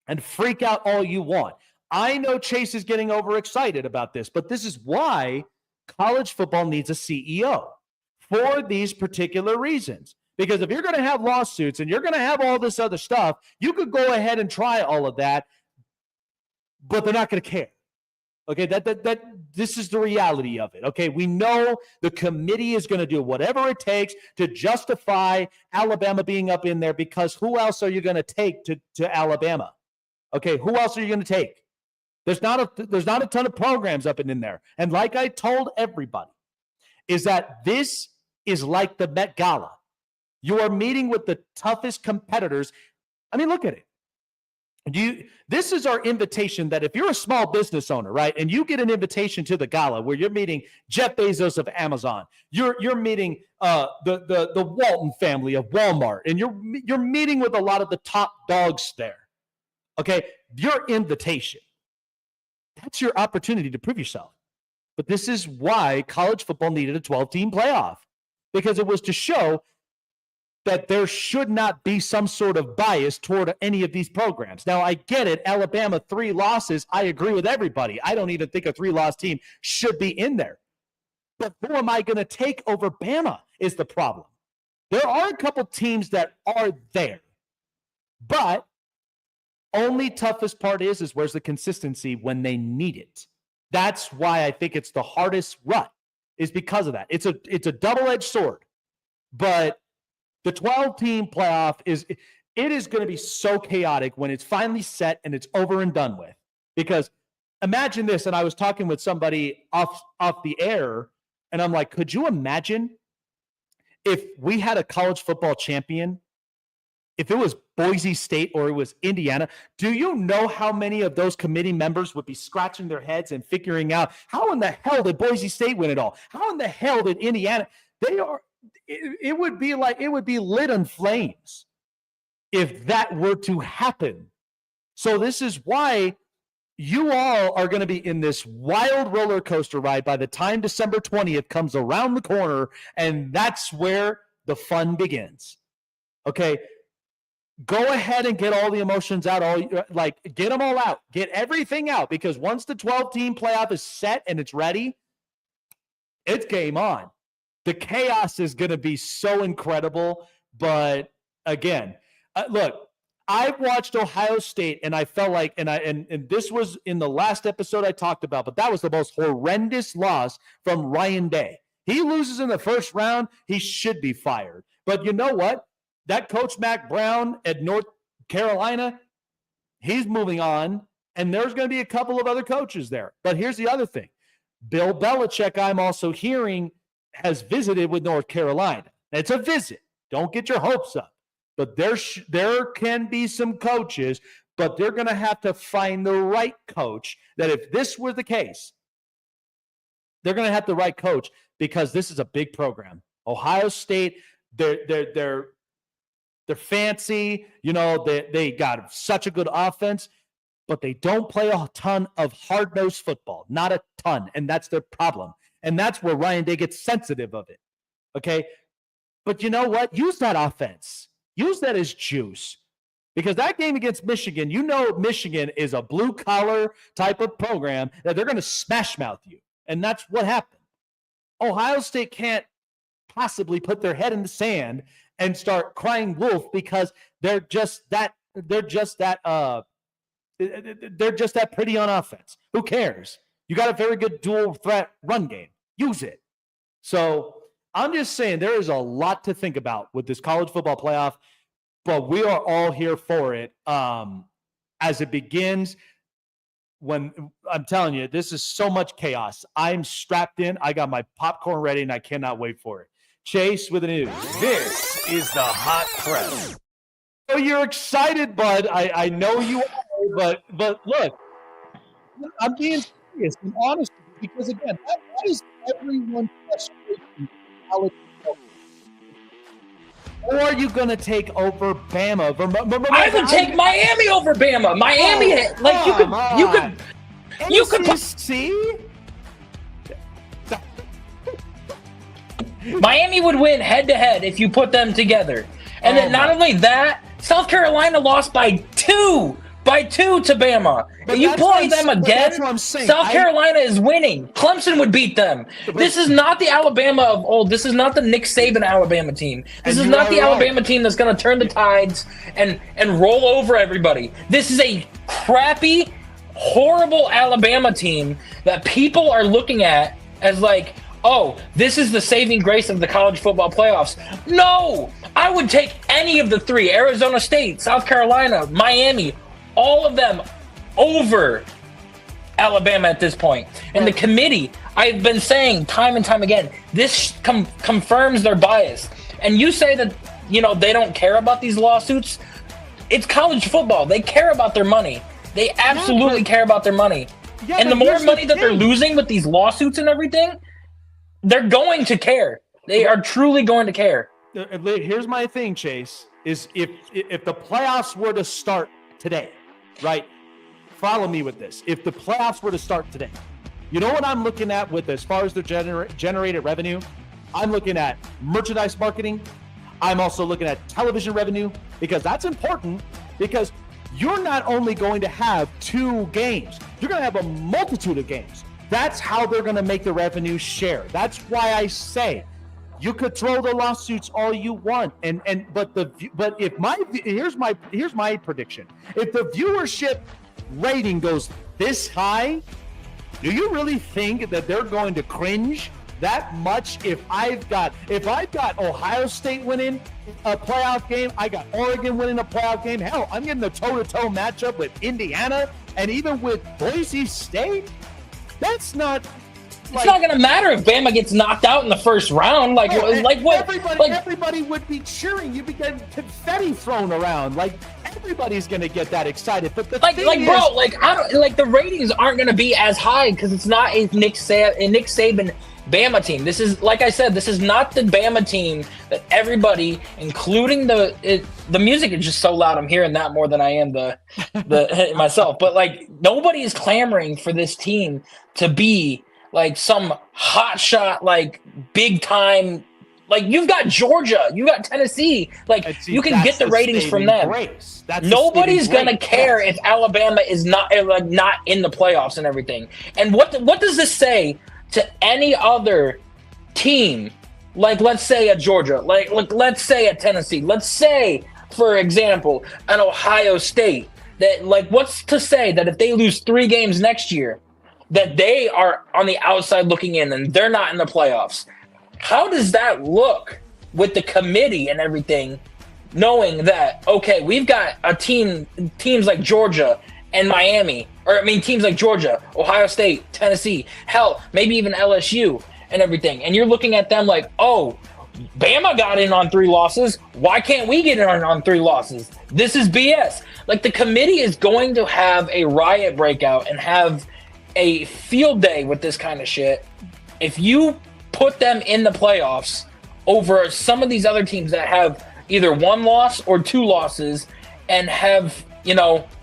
and freak out all you want. I know Chase is getting overexcited about this, but this is why college football needs a CEO for these particular reasons. Because if you're going to have lawsuits and you're going to have all this other stuff, you could go ahead and try all of that, but they're not going to care. Okay, this is the reality of it. Okay, we know the committee is going to do whatever it takes to justify Alabama being up in there, because who else are you going to take to Alabama? Okay, who else are you going to take? There's not a ton of programs up in there. And like I told everybody, is that this is like the Met Gala. You are meeting with the toughest competitors. I mean, look at it. This is our invitation that if you're a small business owner, right, and you get an invitation to the gala where you're meeting Jeff Bezos of Amazon, you're meeting the Walton family of Walmart, and you're meeting with a lot of the top dogs there. Okay, your invitation. That's your opportunity to prove yourself. But this is why college football needed a 12-team playoff, because it was to show that there should not be some sort of bias toward any of these programs. Now, I get it. Alabama, 3 losses. I agree with everybody. I don't even think a 3-loss team should be in there. But who am I going to take over Bama is the problem. There are a couple teams that are there. But only toughest part is where's the consistency when they need it. That's why I think it's the hardest rut, is because of that. It's a double-edged sword. But the 12-team playoff is going to be so chaotic when it's finally set and it's over and done with. Because imagine this, and I was talking with somebody off the air, and I'm like, could you imagine if we had a college football champion, if it was Boise State or it was Indiana? Do you know how many of those committee members would be scratching their heads and figuring out, how in the hell did Boise State win it all? How in the hell did Indiana? it would be lit in flames if that were to happen. So this is why you all are going to be in this wild roller coaster ride by the time December 20th comes around the corner, and that's where the fun begins. Okay? Go ahead and get all the emotions out, get them all out. Get everything out, because once the 12-team playoff is set and it's ready, it's game on. The chaos is going to be so incredible, but again, look, I've watched Ohio State, and I felt like, and this was in the last episode I talked about, but that was the most horrendous loss from Ryan Day. He loses in the first round, he should be fired. But you know what? That coach Mac Brown at North Carolina, he's moving on, and there's going to be a couple of other coaches there. But here's the other thing. Bill Belichick, I'm also hearing, has visited with North Carolina. It's a visit. Don't get your hopes up. But there can be some coaches, but they're going to have to find the right coach. That if this were the case, they're going to have the right coach, because this is a big program. Ohio State, they're fancy. You know, they got such a good offense, but they don't play a ton of hard-nosed football. Not a ton, and that's their problem. And that's where Ryan Day gets sensitive of it. Okay? But you know what? Use that offense. Use that as juice, because that game against Michigan, you know Michigan is a blue-collar type of program that they're going to smash-mouth you, and that's what happened. Ohio State can't possibly put their head in the sand and start crying wolf, because they're just that pretty on offense. Who cares? You got a very good dual-threat run game. Use it. So I'm just saying there is a lot to think about with this college football playoff, but we are all here for it as it begins. When I'm telling you, this is so much chaos. I'm strapped in. I got my popcorn ready, and I cannot wait for it. Chase with the news.
This is the hot press.
Oh, you're excited, bud. I know you are, but look, I'm being serious and honest, because again, that is everyone's frustration. Or are you going to take over Bama?
I would take Miami over Bama. Miami, you could
see.
Miami would win head-to-head if you put them together. And then not only that, South Carolina lost by two to Bama. If you play them again, South Carolina is winning. Clemson would beat them. This is not the Alabama of old. This is not the Nick Saban Alabama team. This is not the Alabama team that's going to turn the tides and roll over everybody. This is a crappy, horrible Alabama team that people are looking at as like, oh, this is the saving grace of the college football playoffs. No! I would take any of the three, Arizona State, South Carolina, Miami, all of them over Alabama at this point. And the committee, I've been saying time and time again, this confirms their bias. And you say that, they don't care about these lawsuits. It's college football. They care about their money. They absolutely care about their money. Yeah, and the more money that they're losing with these lawsuits and everything, they're going to care. They are truly going to care.
Here's my thing, Chase, is if the playoffs were to start today, right? Follow me with this. If the playoffs were to start today, you know what I'm looking at with as far as the generated revenue? I'm looking at merchandise marketing. I'm also looking at television revenue, because that's important, because you're not only going to have 2 games, you're going to have a multitude of games. That's how they're going to make the revenue share. That's why I say you could throw the lawsuits all you want, but here's my prediction. If the viewership rating goes this high, do you really think that they're going to cringe that much? If I've got Ohio State winning a playoff game, I got Oregon winning a playoff game. Hell, I'm getting a toe-to-toe matchup with Indiana and even with Boise State. That's not.
It's not going to matter if Bama gets knocked out in the first round. What?
Everybody would be cheering. You'd be getting confetti thrown around. Everybody's going to get that excited. But the
the ratings aren't going to be as high because it's not a Nick Saban Bama team. This is, like I said, this is not the Bama team that everybody, including the music is just so loud. I'm hearing that more than I am the myself. But like, nobody is clamoring for this team to be like some hot shot, like big time. Like, you've got Georgia, you got Tennessee. Like, you can get the ratings from them. Nobody's gonna care if Alabama is not in the playoffs and everything. And what does this say to any other team? Like, let's say at Georgia, like let's say at Tennessee, let's say, for example, an Ohio State. That, like, what's to say that if they lose 3 games next year, that they are on the outside looking in and they're not in the playoffs? How does that look with the committee and everything, knowing that, okay, we've got teams like Georgia and Miami, teams like Georgia, Ohio State, Tennessee, hell, maybe even LSU and everything. And you're looking at them like, oh, Bama got in on 3 losses. Why can't we get in on 3 losses? This is BS. Like, the committee is going to have a riot breakout and have a field day with this kind of shit if you put them in the playoffs over some of these other teams that have either 1 loss or 2 losses and have,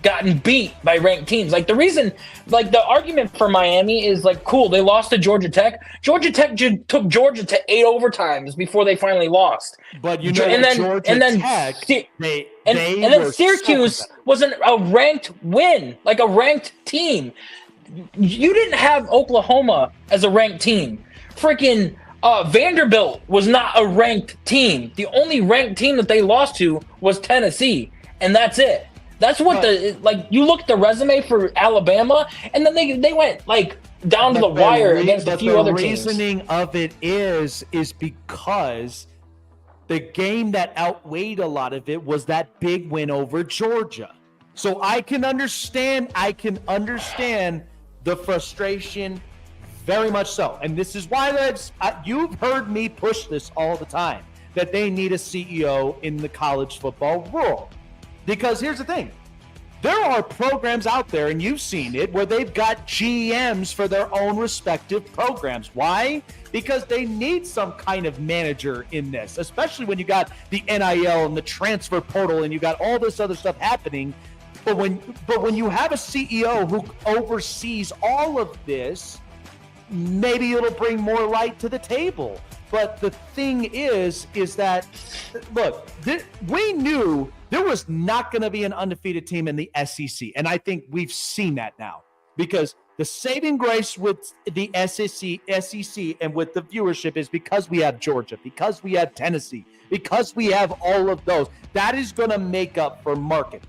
gotten beat by ranked teams. Like, the reason, like, the argument for Miami is like, cool, they lost to Georgia Tech. Georgia Tech took Georgia to 8 overtimes before they finally lost. But then Syracuse wasn't a ranked win, like a ranked team. You didn't have Oklahoma as a ranked team. Freaking Vanderbilt was not a ranked team. The only ranked team that they lost to was Tennessee, and that's it. That's what you look at the resume for Alabama, and then they went like down to the wire against a few other teams.
The reasoning of it is because the game that outweighed a lot of it was that big win over Georgia. So I can understand the frustration. Very much so. And this is why you've heard me push this all the time, that they need a CEO in the college football world. Because here's the thing. There are programs out there, and you've seen it, where they've got GMs for their own respective programs. Why? Because they need some kind of manager in this, especially when you got the NIL and the transfer portal and you got all this other stuff happening. But when you have a CEO who oversees all of this, maybe it'll bring more light to the table. But the thing is that, look, we knew there was not going to be an undefeated team in the SEC. And I think we've seen that now, because the saving grace with the SEC and with the viewership is because we have Georgia, because we have Tennessee, because we have all of those. That is going to make up for market.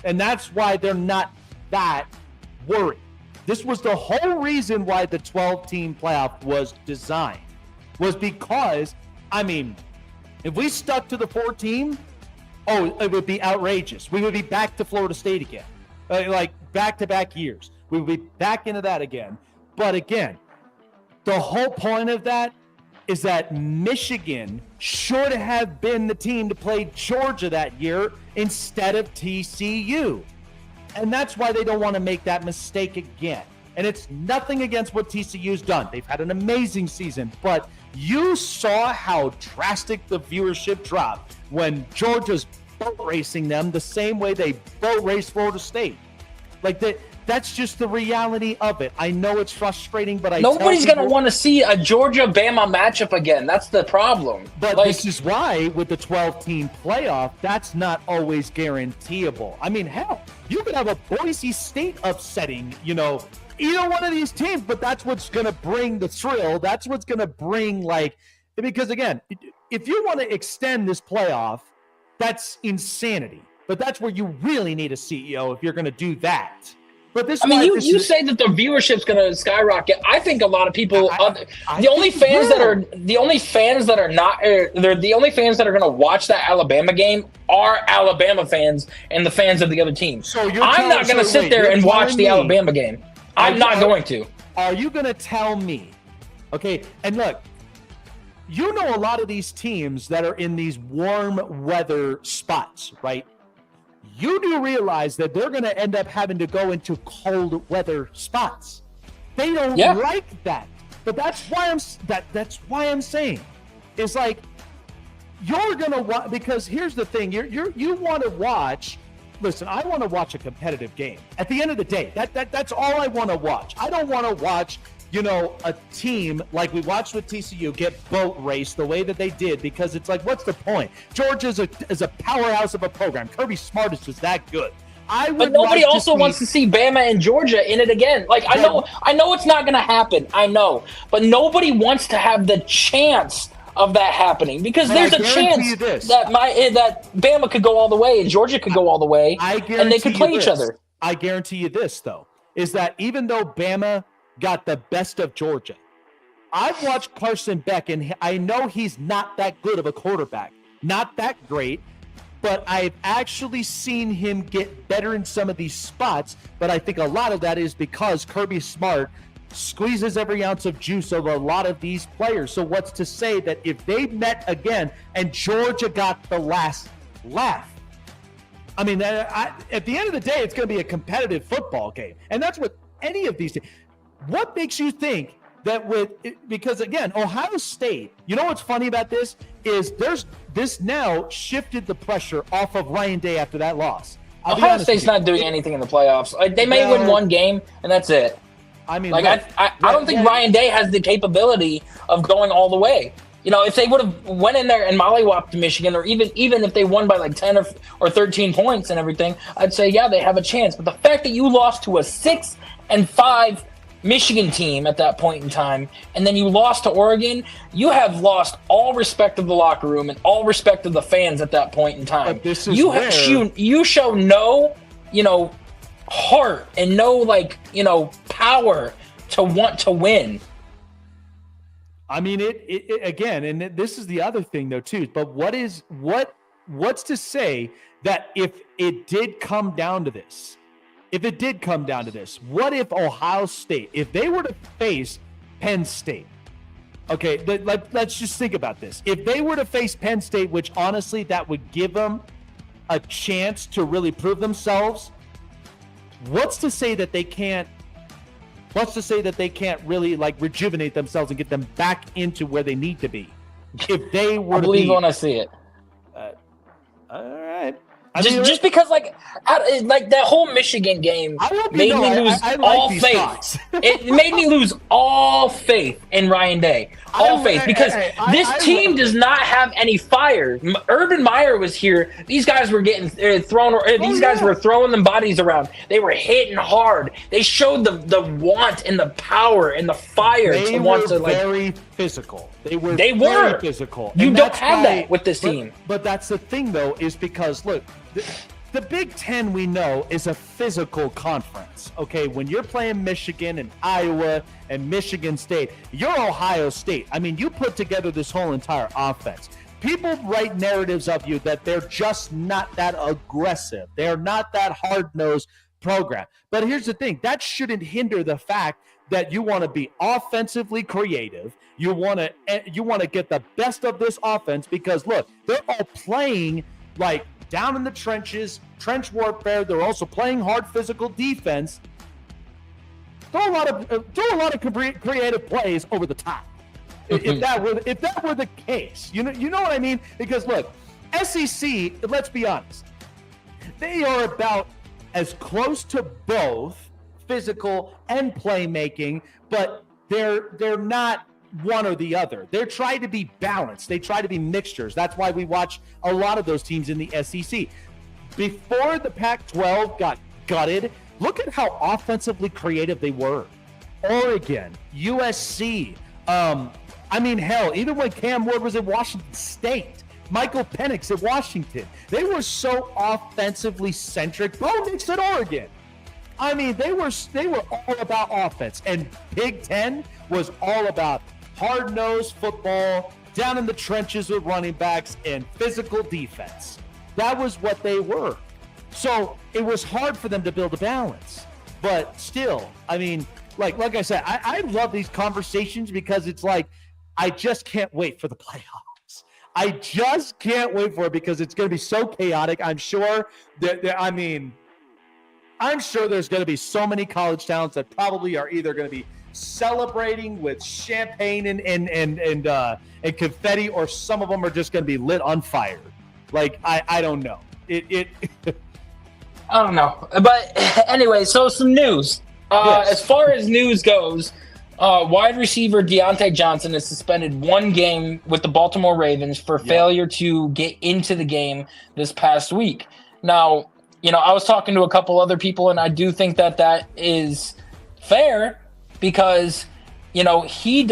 And that's why they're not that worried. This was the whole reason why the 12-team playoff was designed, was because, if we stuck to the 4-team, it would be outrageous. We would be back to Florida State again, like back-to-back years. We would be back into that again. But again, the whole point of that is that Michigan should have been the team to play Georgia that year instead of TCU. And that's why they don't want to make that mistake again. And it's nothing against what TCU's done. They've had an amazing season, but you saw how drastic the viewership dropped when Georgia's boat racing them the same way they boat raced Florida State. Like, that's just the reality of it. I know it's frustrating, but
nobody's going to want to see a Georgia-Bama matchup again. That's the problem.
But this is why with the 12-team playoff, that's not always guaranteeable. Hell, you could have a Boise State upsetting, either one of these teams, but that's what's going to bring the thrill. That's what's going to bring, because again, if you want to extend this playoff, that's insanity. But that's where you really need a CEO if you're going to do that. But this,
you say that the viewership's going to skyrocket. I think a lot of people, the only fans that are going to watch that Alabama game are Alabama fans and the fans of the other team. So I'm not going to sit there and watch the Alabama game. I'm not going to.
Are you going to tell me? Okay, and look, you know a lot of these teams that are in these warm weather spots, right? You do realize that they're going to end up having to go into cold weather spots. They don't like that. But that's why I'm saying, it's like you're gonna watch, because here's the thing: you want to watch. Listen, I want to watch a competitive game. At the end of the day, that's all I want to watch. I don't want to watch, a team like we watched with TCU get boat raced the way that they did, because it's like, what's the point? Georgia is a powerhouse of a program. Kirby Smart is just that good.
But nobody also wants to see Bama and Georgia in it again. Like, I know it's not going to happen. I know, but nobody wants to have the chance of that happening, because there's a chance that Bama could go all the way and Georgia could go all the way, and they could play each other.
I guarantee you this, though, is that even though Bama got the best of Georgia, I've watched Carson Beck, and I know he's not that good of a quarterback, not that great, but I've actually seen him get better in some of these spots. But I think a lot of that is because Kirby Smart squeezes every ounce of juice of a lot of these players. So what's to say that if they met again and Georgia got the last laugh? I mean, at the end of the day, it's going to be a competitive football game. And that's what any of these things. What makes you think that because again, Ohio State, what's funny about this is this now shifted the pressure off of Ryan Day after that loss.
Ohio State's not doing anything in the playoffs. Like, they may win one game, and that's it. I mean, like, I don't think Ryan Day has the capability of going all the way. If they would have went in there and mollywopped Michigan, or even if they won by like 10 or 13 points and everything, I'd say, yeah, they have a chance. But the fact that you lost to a 6-5 Michigan team at that point in time, and then you lost to Oregon, you have lost all respect of the locker room and all respect of the fans at that point in time.
But this is
you show no, heart and no power to want to win.
I mean, it again, and this is the other thing though too. But what's to say that if it did come down to this? If it did come down to this, what if Ohio State, if they were to face Penn State? Okay, let's just think about this. If they were to face Penn State, which honestly, that would give them a chance to really prove themselves. What's to say that they can't? What's to say that they can't really rejuvenate themselves and get them back into where they need to be? If they were,
I believe when I see it.
All right.
Just because that whole Michigan game made me lose all faith. It made me lose all faith in Ryan Day. All faith, because this team does not have any fire. Urban Meyer was here. These guys were getting thrown. These guys were throwing them bodies around. They were hitting hard. They showed the want and the power and the fire to want to
very physical. They were
very
physical.
You don't have that with this team.
But that's the thing, though, is because look. The Big Ten, we know, is a physical conference, okay? When you're playing Michigan and Iowa and Michigan State, you're Ohio State. I mean, you put together this whole entire offense. People write narratives of you that they're just not that aggressive. They're not that hard-nosed program. But here's the thing. That shouldn't hinder the fact that you want to be offensively creative. You want to get the best of this offense because, look, they're all playing down in the trenches, trench warfare. They're also playing hard physical defense. Do a lot of creative plays over the top. If that were the case, you know what I mean? Because look, SEC. Let's be honest, they are about as close to both physical and playmaking, but they're not one or the other. They're trying to be balanced. They try to be mixtures. That's why we watch a lot of those teams in the SEC. Before the Pac-12 got gutted, look at how offensively creative they were. Oregon, USC. Even when Cam Ward was at Washington State, Michael Penix at Washington, they were so offensively centric. Bo Nix at Oregon. I mean, they were all about offense, and Big Ten was all about hard-nosed football, down in the trenches with running backs, and physical defense. That was what they were. So it was hard for them to build a balance. But still, I mean, like I said, I love these conversations because it's like, I just can't wait for the playoffs. I just can't wait for it because it's going to be so chaotic. I'm sure I'm sure there's going to be so many college towns that probably are either going to be celebrating with champagne and confetti, or some of them are just going to be lit on fire. Like, I don't know. I
don't know. But anyway, so some news.
Yes.
As far as news goes, wide receiver Deontay Johnson is suspended 1 game with the Baltimore Ravens for failure to get into the game this past week. Now, I was talking to a couple other people, and I do think that is fair because, he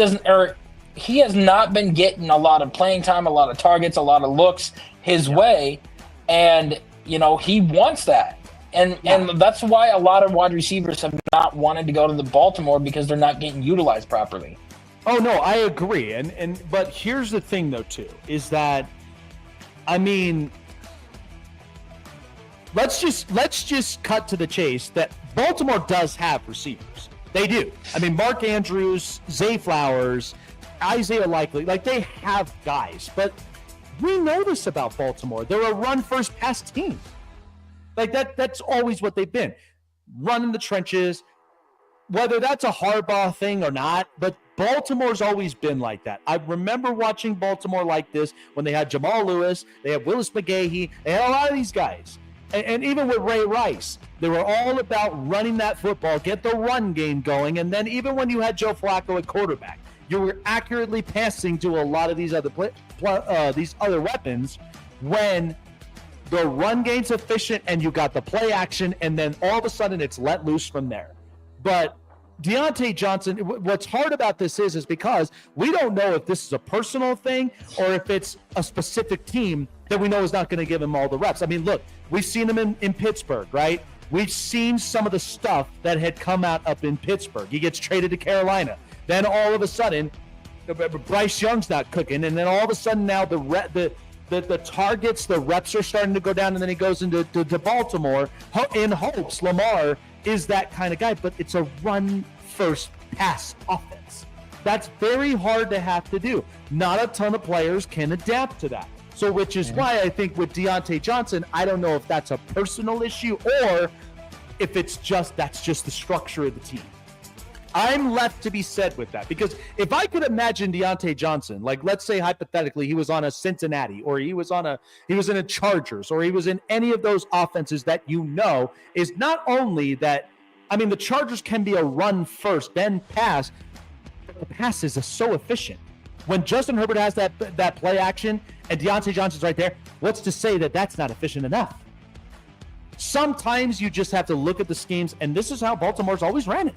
has not been getting a lot of playing time, a lot of targets, a lot of looks his way, and, he wants that. And that's why a lot of wide receivers have not wanted to go to the Baltimore, because they're not getting utilized properly.
Oh no, I agree. But here's the thing though too, is that, I mean, let's just cut to the chase that Baltimore does have receivers. They do. I mean, Mark Andrews, Zay Flowers, Isaiah Likely, like they have guys, but we know this about Baltimore. They're a run first pass team. Like that's always what they've been. Run in the trenches, whether that's a Harbaugh thing or not, but Baltimore's always been like that. I remember watching Baltimore like this when they had Jamal Lewis, they had Willis McGahee, they had a lot of these guys. And even with Ray Rice, they were all about running that football, get the run game going, and then even when you had Joe Flacco at quarterback, you were accurately passing to a lot of these other weapons when the run game's efficient and you got the play action, and then all of a sudden it's let loose from there. But Deontay Johnson, what's hard about this is because we don't know if this is a personal thing or if it's a specific team that we know is not going to give him all the reps. I mean, look, we've seen him in Pittsburgh, right? We've seen some of the stuff that had come out up in Pittsburgh. He gets traded to Carolina. Then all of a sudden, Bryce Young's not cooking, and then all of a sudden now the targets, the reps are starting to go down, and then he goes into Baltimore in hopes Lamar is that kind of guy, but it's a run first pass offense. That's very hard to have to do. Not a ton of players can adapt to that. So which is why I think with Deontay Johnson, I don't know if that's a personal issue or if that's just the structure of the team. I'm left to be said with that, because if I could imagine Deontay Johnson, like let's say hypothetically he was on a Cincinnati, or he was in a Chargers, or he was in any of those offenses that is not only that, I mean, the Chargers can be a run first, then pass, but the passes are so efficient. When Justin Herbert has that play action and Deontay Johnson's right there, what's to say that that's not efficient enough? Sometimes you just have to look at the schemes, and this is how Baltimore's always ran it.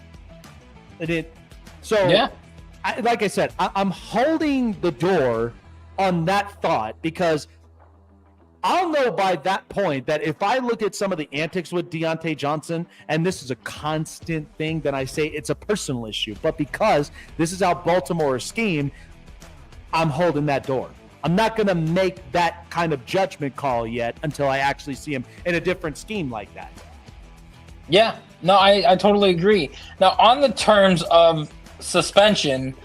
Like I said, I'm holding the door on that thought, because I'll know by that point that if I look at some of the antics with Deontay Johnson, and this is a constant thing, then I say it's a personal issue. But because this is how Baltimore is schemed, I'm holding that door. I'm not going to make that kind of judgment call yet until I actually see him in a different scheme like that.
Yeah, no, I totally agree. Now, on the terms of suspension,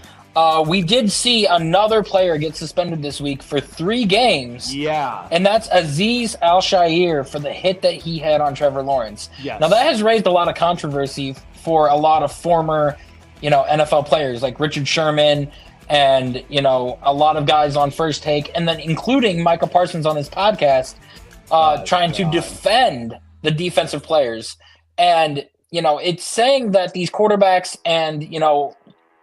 we did see another player get suspended this week for 3 games.
Yeah.
And that's Azeez Al-Shaair for the hit that he had on Trevor Lawrence.
Yes.
Now, that has raised a lot of controversy for a lot of former, NFL players like Richard Sherman and, a lot of guys on First Take, and then including Micah Parsons on his podcast, trying to defend the defensive players. And, it's saying that these quarterbacks and,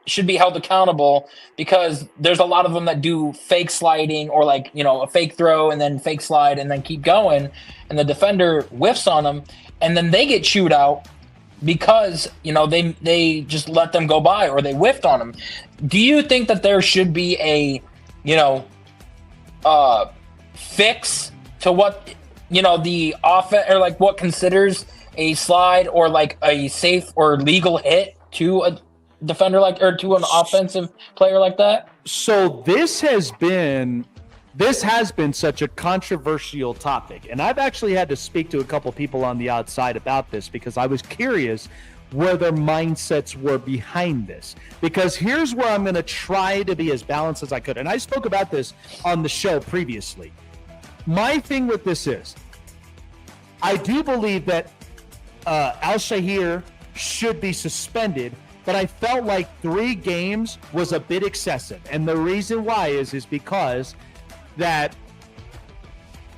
should be held accountable because there's a lot of them that do fake sliding or a fake throw and then fake slide and then keep going. And the defender whiffs on them and then they get chewed out because, they just let them go by or they whiffed on them. Do you think that there should be a, fix to what, the offense or what considers a slide or a safe or legal hit to a defender or to an offensive player like that?
So this has been such a controversial topic, and I've actually had to speak to a couple people on the outside about this because I was curious where their mindsets were behind this. Because here's where I'm going to try to be as balanced as I could, and I spoke about this on the show previously. My thing with this is, I do believe that Al-Shaair should be suspended but I felt like 3 games was a bit excessive. And the reason why is because that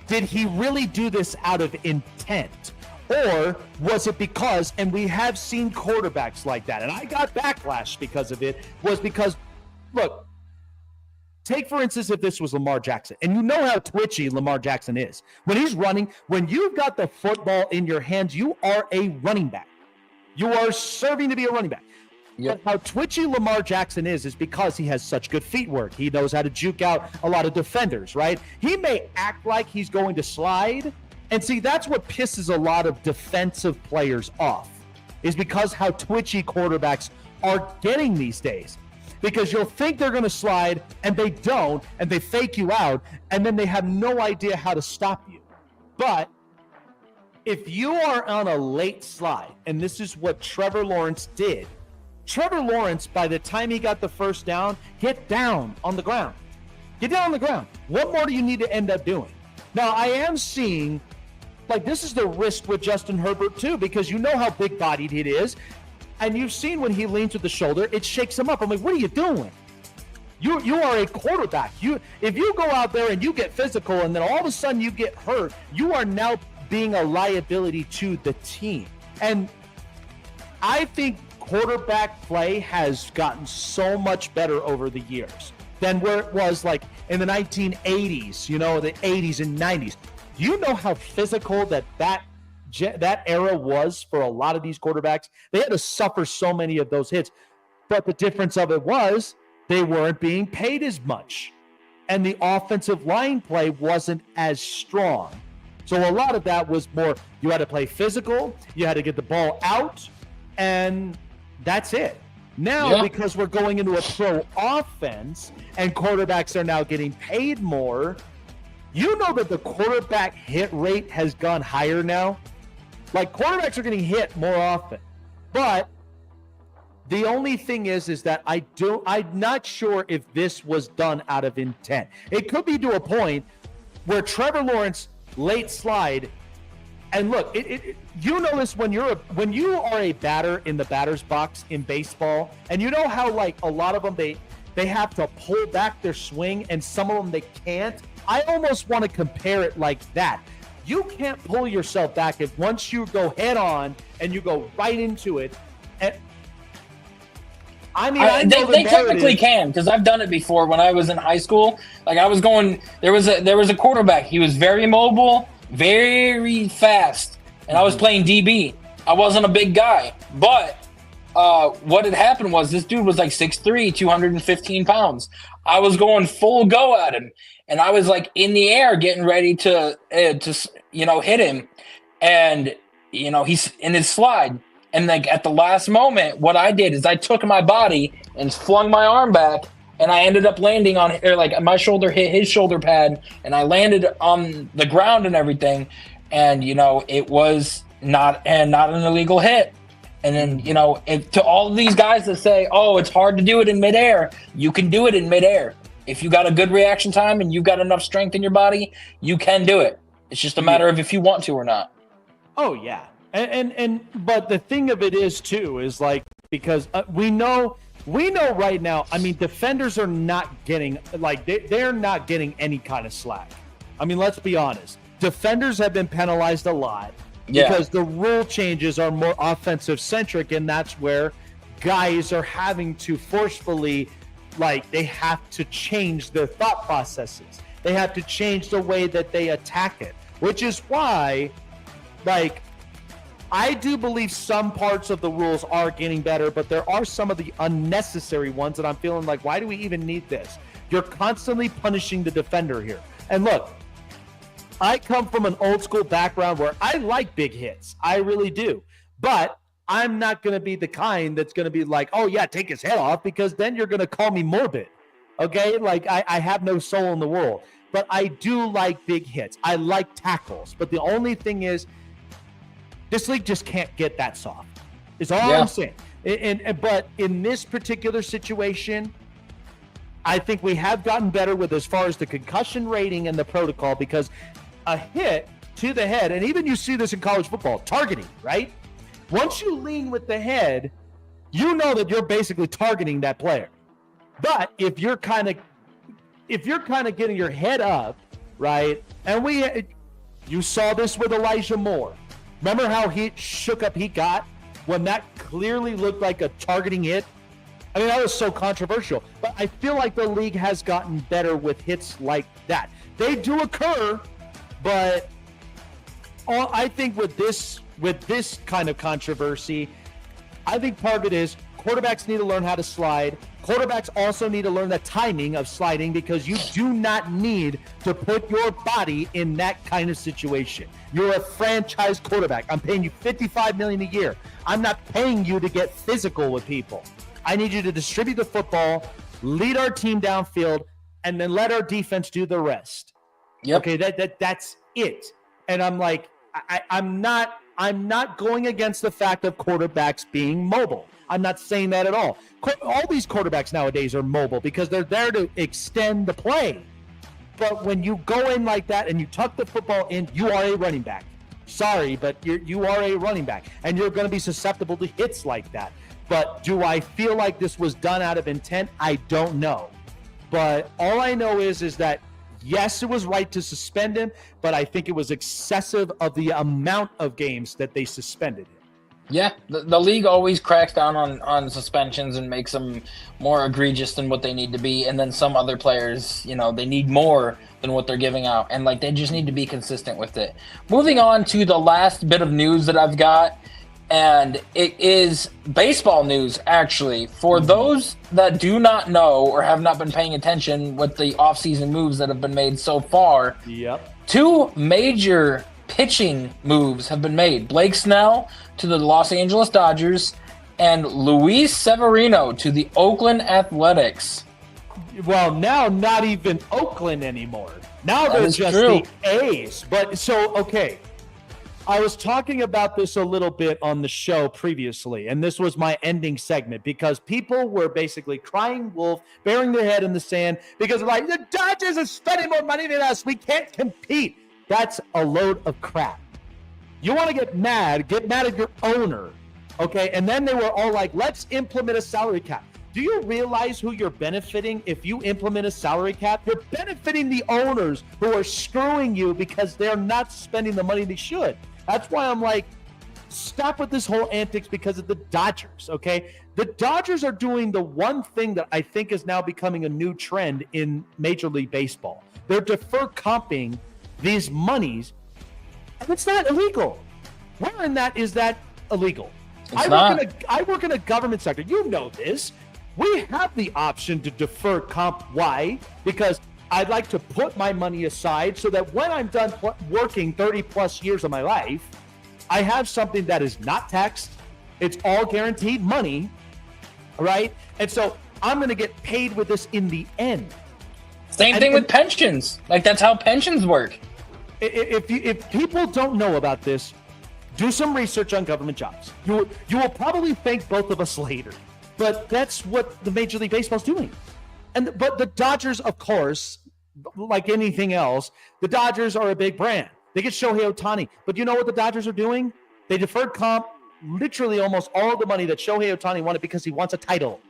did he really do this out of intent? Or was it because, and we have seen quarterbacks like that, and I got backlash because of it, was because, look, take, for instance, if this was Lamar Jackson, and you know how twitchy Lamar Jackson is. When he's running, when you've got the football in your hands, you are a running back. You are serving to be a running back. Yep. But how twitchy Lamar Jackson is because he has such good feet work. He knows how to juke out a lot of defenders, right? He may act like he's going to slide. And see, that's what pisses a lot of defensive players off, is because how twitchy quarterbacks are getting these days. Because you'll think they're going to slide, and they don't, and they fake you out, and then they have no idea how to stop you. But if you are on a late slide, and this is what Trevor Lawrence did, Trevor Lawrence, by the time he got the first down, get down on the ground. Get down on the ground. What more do you need to end up doing? Now, I am seeing, like, this is the risk with Justin Herbert, too, because you know how big-bodied it is. And you've seen when he leans with the shoulder, it shakes him up. I'm like, what are you doing? You are a quarterback. If you go out there and you get physical and then all of a sudden you get hurt, you are now being a liability to the team. And I think quarterback play has gotten so much better over the years than where it was like in the 1980s, the 80s and 90s. Do you know how physical that era was for a lot of these quarterbacks? They had to suffer so many of those hits. But the difference of it was they weren't being paid as much. And the offensive line play wasn't as strong. So a lot of that was more, you had to play physical, you had to get the ball out, and that's it. Now, because we're going into a pro offense and quarterbacks are now getting paid more, you know that the quarterback hit rate has gone higher now. Like, quarterbacks are getting hit more often. But the only thing is that I'm not sure if this was done out of intent. It could be to a point where Trevor Lawrence late slide, and look, you know this when you are a batter in the batter's box in baseball, and you know how, like, a lot of them they have to pull back their swing, and some of them they can't. I almost want to compare it like that. You can't pull yourself back if once you go head on and you go right into it. And
they technically can, because I've done it before when I was in high school. Like, I was going, there was a quarterback. He was very mobile, very fast, and I was playing DB. I wasn't a big guy, but what had happened was this dude was like 6'3", 215 pounds. I was going full go at him, and I was like in the air getting ready to hit him, and he's in his slide. And like at the last moment, what I did is I took my body and flung my arm back, and I ended up landing on, or like my shoulder hit his shoulder pad, and I landed on the ground and everything. And it was not an illegal hit. And then to all of these guys that say, "Oh, it's hard to do it in midair," you can do it in midair. If you got a good reaction time and you've got enough strength in your body, you can do it. It's just a matter of if you want to or not.
Oh yeah. But the thing of it is too, is like, because we know right now, I mean, defenders are not getting, like, they're not getting any kind of slack. I mean, let's be honest. Defenders have been penalized a lot because the rule changes are more offensive centric, and that's where guys are having to forcefully, like, they have to change their thought processes. They have to change the way that they attack it, which is why, like, I do believe some parts of the rules are getting better, but there are some of the unnecessary ones that I'm feeling like, why do we even need this? You're constantly punishing the defender here. And look, I come from an old school background where I like big hits. I really do. But I'm not going to be the kind that's going to be like, oh yeah, take his head off, because then you're going to call me morbid. Okay? Like, I have no soul in the world. But I do like big hits. I like tackles. But the only thing is, this league just can't get that soft, is all I'm saying. But in this particular situation, I think we have gotten better with as far as the concussion rating and the protocol, because a hit to the head, and even you see this in college football, targeting, right? Once you lean with the head, you know that you're basically targeting that player. But if you're kind of getting your head up, right? And you saw this with Elijah Moore. Remember how shook up he got when that clearly looked like a targeting hit? I mean, that was so controversial. But I feel like the league has gotten better with hits like that. They do occur, but I think with this kind of controversy, I think part of it is quarterbacks need to learn how to slide. Quarterbacks also need to learn the timing of sliding, because you do not need to put your body in that kind of situation. You're a franchise quarterback. I'm paying you $55 million a year. I'm not paying you to get physical with people. I need you to distribute the football, lead our team downfield, and then let our defense do the rest.
Yep.
Okay, that's it. And I'm like, I'm not going against the fact of quarterbacks being mobile. I'm not saying that at all. All these quarterbacks nowadays are mobile because they're there to extend the play. But when you go in like that and you tuck the football in, you are a running back. Sorry, but you are a running back, and you're going to be susceptible to hits like that. But do I feel like this was done out of intent? I don't know. But all I know is that, yes, it was right to suspend him, but I think it was excessive of the amount of games that they suspended him.
Yeah, the league always cracks down on suspensions and makes them more egregious than what they need to be. And then some other players, they need more than what they're giving out. And, they just need to be consistent with it. Moving on to the last bit of news that I've got. And it is baseball news, actually. For those that do not know or have not been paying attention with the offseason moves that have been made so far,
yep,
2 major pitching moves have been made. Blake Snell to the Los Angeles Dodgers and Luis Severino to the Oakland Athletics.
Well, now not even Oakland anymore. Now they're just
true.
The A's. But so, okay. I was talking about this a little bit on the show previously, and this was my ending segment, because people were basically crying wolf, burying their head in the sand, because the Dodgers are spending more money than us. We can't compete. That's a load of crap. You want to get mad at your owner, okay? And then they were all like, let's implement a salary cap. Do you realize who you're benefiting if you implement a salary cap? You're benefiting the owners who are screwing you because they're not spending the money they should. That's why I'm like, stop with this whole antics because of the Dodgers, okay? The Dodgers are doing the one thing that I think is now becoming a new trend in Major League Baseball. They're defer comping these monies, and it's not illegal. Where in that is that illegal? I work in a government sector. You know this. We have the option to defer comp. Why? Because I'd like to put my money aside so that when I'm done working 30 plus years of my life, I have something that is not taxed. It's all guaranteed money, right? And so I'm going to get paid with this in the end.
Same thing with pensions. That's how pensions work.
If people don't know about this, do some research on government jobs. You will probably thank both of us later. But that's what the Major League Baseball is doing. But the Dodgers, of course, like anything else, the Dodgers are a big brand. They get Shohei Ohtani. But you know what the Dodgers are doing? They deferred comp literally almost all of the money that Shohei Ohtani wanted because he wants a title.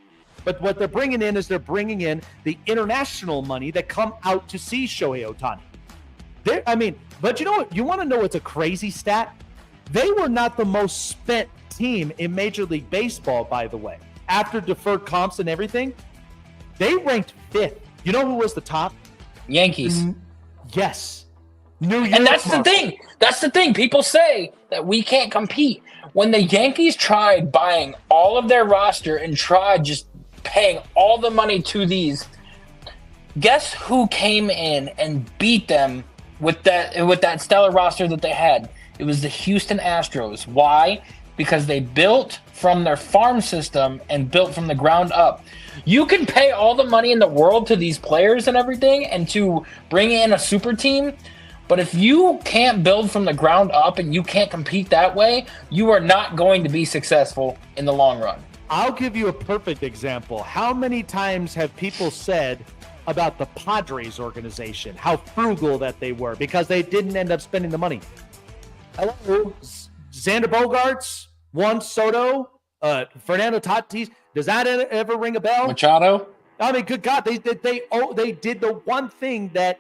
But what they're bringing in is they're bringing in the international money that come out to see Shohei Ohtani. But you know what? You want to know what's a crazy stat? They were not the most spent team in Major League Baseball, by the way. After deferred comps and everything, they ranked 5th. You know who was the top?
Yankees.
Yes. New York.
And that's the thing. That's the thing. People say that we can't compete. When the Yankees tried buying all of their roster and tried just paying all the money to these, guess who came in and beat them with that stellar roster that they had? It was the Houston Astros. Why? Because they built from their farm system and built from the ground up. You can pay all the money in the world to these players and everything and to bring in a super team, but if you can't build from the ground up and you can't compete that way, you are not going to be successful in the long run.
I'll give you a perfect example. How many times have people said about the Padres organization, how frugal that they were because they didn't end up spending the money? Hello, Xander Bogaerts, Juan Soto, Fernando Tatis, does that ever ring a bell?
Machado?
I mean, good God, they did the one thing that,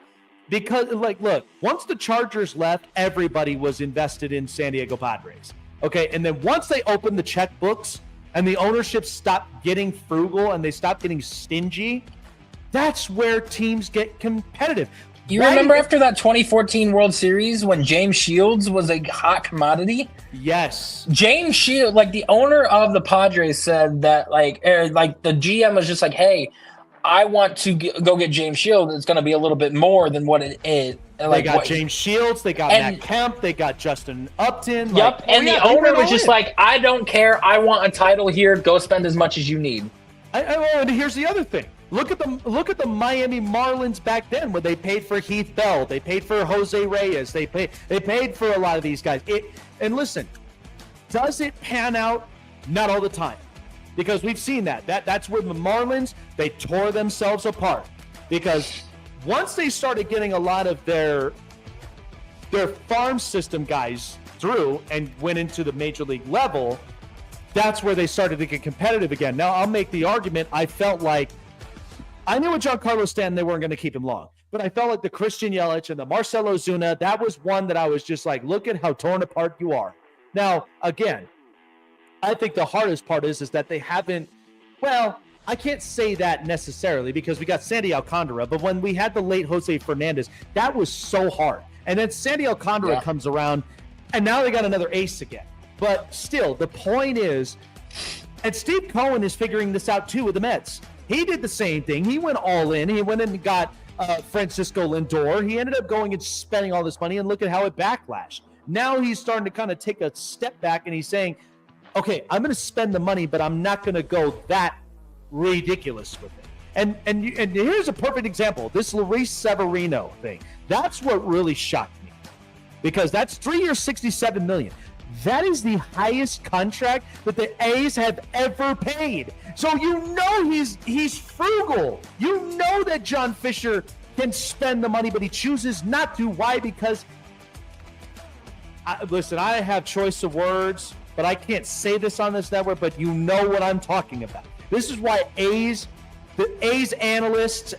because look, once the Chargers left, everybody was invested in San Diego Padres. Okay, and then once they opened the checkbooks and the ownership stopped getting frugal and they stopped getting stingy, that's where teams get competitive.
You remember after that 2014 World Series when James Shields was a hot commodity?
Yes.
James Shields, the owner of the Padres said that, the GM was just like, hey, I want to go get James Shields. It's going to be a little bit more than what it is.
They got James Shields. They got Matt Kemp. They got Justin Upton.
Yep. The owner was just like, I don't care. I want a title here. Go spend as much as you need.
And here's the other thing. Look at the Miami Marlins back then when they paid for Heath Bell. They paid for Jose Reyes. They paid for a lot of these guys. And listen, does it pan out? Not all the time. Because we've seen that's where the Marlins, they tore themselves apart. Because once they started getting a lot of their farm system guys through and went into the major league level, that's where they started to get competitive again. Now, I'll make the argument, I felt like, I knew with Giancarlo Stanton they weren't going to keep him long. But I felt like the Christian Yelich and the Marcell Ozuna, that was one that I was just like, look at how torn apart you are. Now, again, I think the hardest part is that they haven't, well, I can't say that necessarily because we got Sandy Alcantara, but when we had the late Jose Fernandez, that was so hard. And then Sandy Alcantara comes around, and now they got another ace again. But still, the point is, and Steve Cohen is figuring this out too with the Mets. He did the same thing. He went all in. He went and got Francisco Lindor. He ended up going and spending all this money, and look at how it backlashed. Now he's starting to kind of take a step back, and he's saying, okay, I'm going to spend the money, but I'm not going to go that ridiculous with it. And here's a perfect example. This Luis Severino thing. That's what really shocked me. Because that's 3 years, $67 million. That is the highest contract that the A's have ever paid. So you know he's frugal. You know that John Fisher can spend the money, but he chooses not to. Why? Because, listen, I have choice of words, but I can't say this on this network, but you know what I'm talking about. This is why the A's analysts,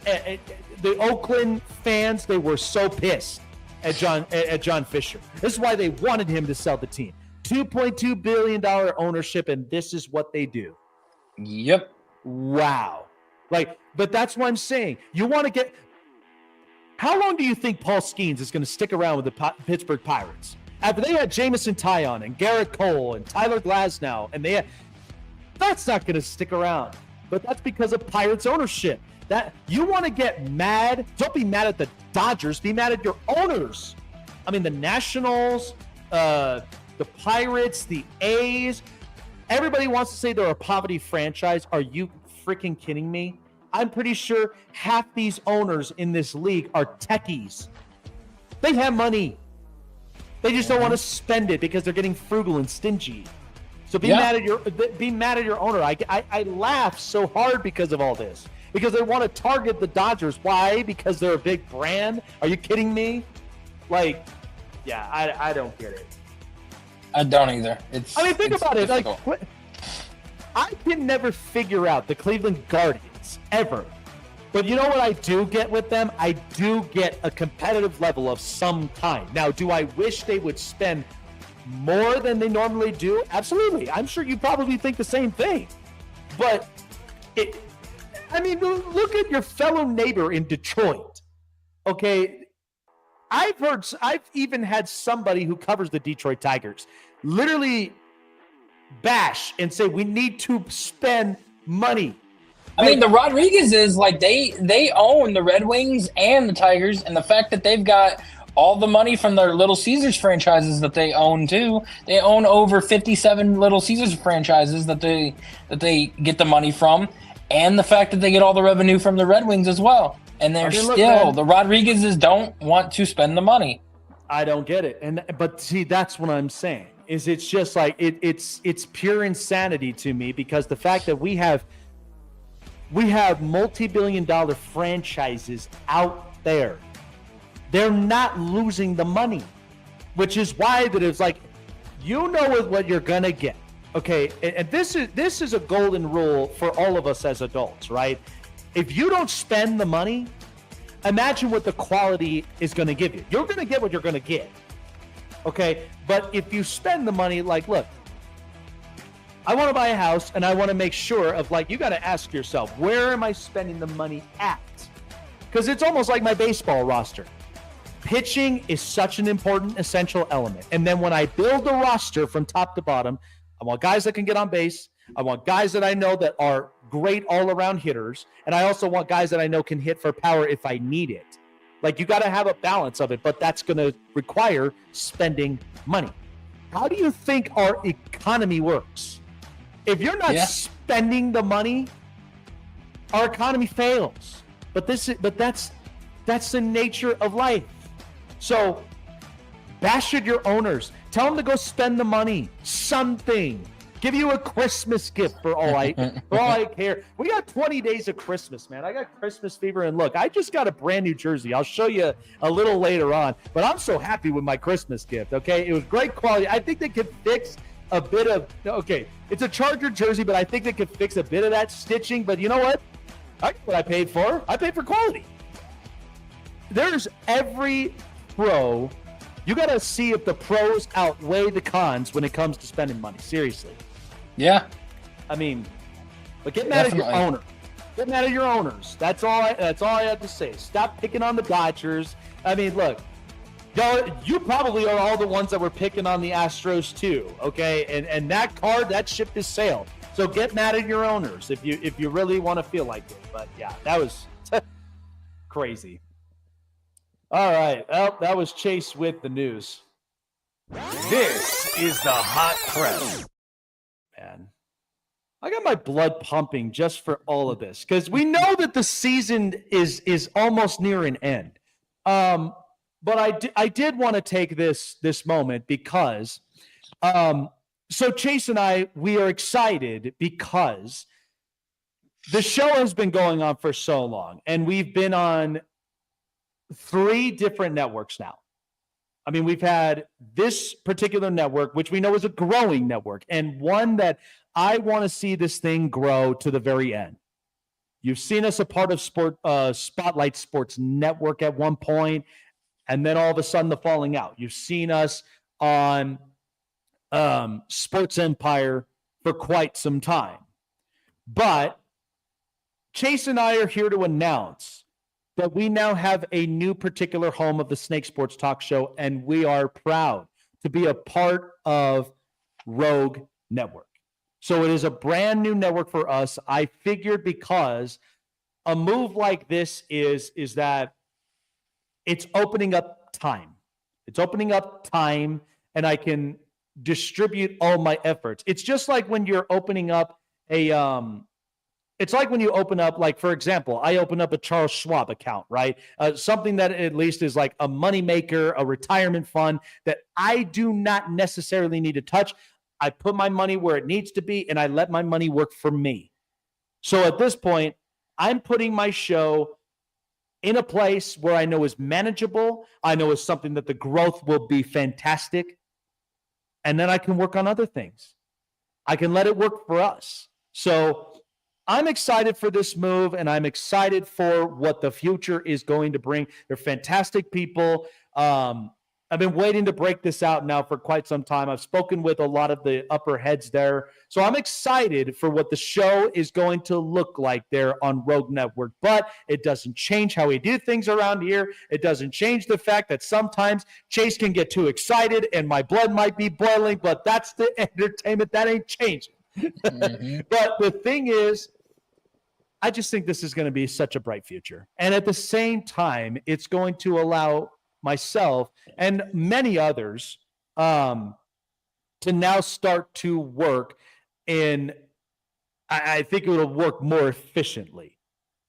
the Oakland fans, they were so pissed at John Fisher. This is why they wanted him to sell the team. $2.2 billion ownership, and this is what they do.
Yep.
Wow. But that's what I'm saying. You want to get – how long do you think Paul Skeens is going to stick around with the Pittsburgh Pirates? After they had Jamison Tyon and Garrett Cole and Tyler Glasnow, and that's not going to stick around. But that's because of Pirates ownership. That you want to get mad, don't be mad at the Dodgers, be mad at your owners. I mean, the Nationals, the Pirates, the A's, everybody wants to say they're a poverty franchise. Are you freaking kidding me? I'm pretty sure half these owners in this league are techies. They have money. They just don't want to spend it because they're getting frugal and stingy. So be mad at your owner. I laugh so hard because of all this. Because they want to target the Dodgers. Why? Because they're a big brand? Are you kidding me? I don't get it.
I don't either.
Think about difficult. It. I can never figure out the Cleveland Guardians ever. But you know what I do get with them? I do get a competitive level of some kind. Now, do I wish they would spend more than they normally do? Absolutely. I'm sure you probably think the same thing. But look at your fellow neighbor in Detroit. Okay. I've even had somebody who covers the Detroit Tigers literally bash and say, we need to spend money.
I mean, the Rodriguez is they own the Red Wings and the Tigers, and the fact that they've got all the money from their Little Caesars franchises that they own too. They own over 57 Little Caesars franchises that they get the money from, and the fact that they get all the revenue from the Red Wings as well. And they're the Rodriguezes don't want to spend the money.
I don't get it. But see, that's what I'm saying. Is it's just like it's pure insanity to me, because the fact that we have multi-billion-dollar franchises out there, they're not losing the money, which is why that it's like, you know what you're gonna get. Okay, and this is a golden rule for all of us as adults, right? If you don't spend the money, imagine what the quality is going to give you. You're going to get what you're going to get. Okay, but if you spend the money, like, look, I want to buy a house and I want to make sure of, like, you got to ask yourself, where am I spending the money at? Because it's almost like my baseball roster. Pitching is such an important, essential element. And then when I build a roster from top to bottom, I want guys that can get on base. I want guys that I know that are great all-around hitters. And I also want guys that I know can hit for power if I need it. Like, you got to have a balance of it, but that's going to require spending money. How do you think our economy works? If you're not spending the money, our economy fails. But that's the nature of life. So bash at your owners. Tell them to go spend the money. Something. Give you a Christmas gift for all I care. We got 20 days of Christmas, man. I got Christmas fever. And look, I just got a brand new jersey. I'll show you a little later on. But I'm so happy with my Christmas gift, okay? It was great quality. I think they could fix a bit of, okay, it's a Charger jersey, but I think they could fix a bit of that stitching. But you know what? I got what I paid for. I paid for quality. There's every pro. You got to see if the pros outweigh the cons when it comes to spending money. Seriously.
Yeah.
I mean, but get mad at your owner. Get mad at your owners. That's all I have to say. Stop picking on the Dodgers. I mean, look, you probably are all the ones that were picking on the Astros too, okay? And that ship has sailed. So get mad at your owners if you really want to feel like it. But yeah, that was crazy. All right. Well, that was Chase with the news.
This is the hot press.
Man, I got my blood pumping just for all of this because we know that the season is almost near an end. But I did want to take this moment because so Chase and I, we are excited because the show has been going on for so long, and we've been on 3 different networks now. I mean, we've had this particular network, which we know is a growing network, and one that I want to see this thing grow to the very end. You've seen us a part of Spotlight Sports Network at one point, and then all of a sudden the falling out. You've seen us on Sports Empire for quite some time. But Chase and I are here to announce that we now have a new particular home of the Snake Sports Talk Show, and we are proud to be a part of Rogue Network. So it is a brand new network for us. I figured because a move like this is that it's opening up time. It's opening up time, and I can distribute all my efforts. It's just like when you're opening up it's like when you open up, like, for example, I open up a Charles Schwab account, right? Something that at least is like a moneymaker, a retirement fund that I do not necessarily need to touch. I put my money where it needs to be, and I let my money work for me. So at this point, I'm putting my show in a place where I know is manageable. I know is something that the growth will be fantastic. And then I can work on other things. I can let it work for us. So I'm excited for this move, and I'm excited for what the future is going to bring. They're fantastic people. I've been waiting to break this out now for quite some time. I've spoken with a lot of the upper heads there. So I'm excited for what the show is going to look like there on Rogue Network. But it doesn't change how we do things around here. It doesn't change the fact that sometimes Chase can get too excited and my blood might be boiling, but that's the entertainment. That ain't changing. But the thing is, I just think this is going to be such a bright future. And at the same time, it's going to allow myself and many others to now start to work in, I think it will work more efficiently.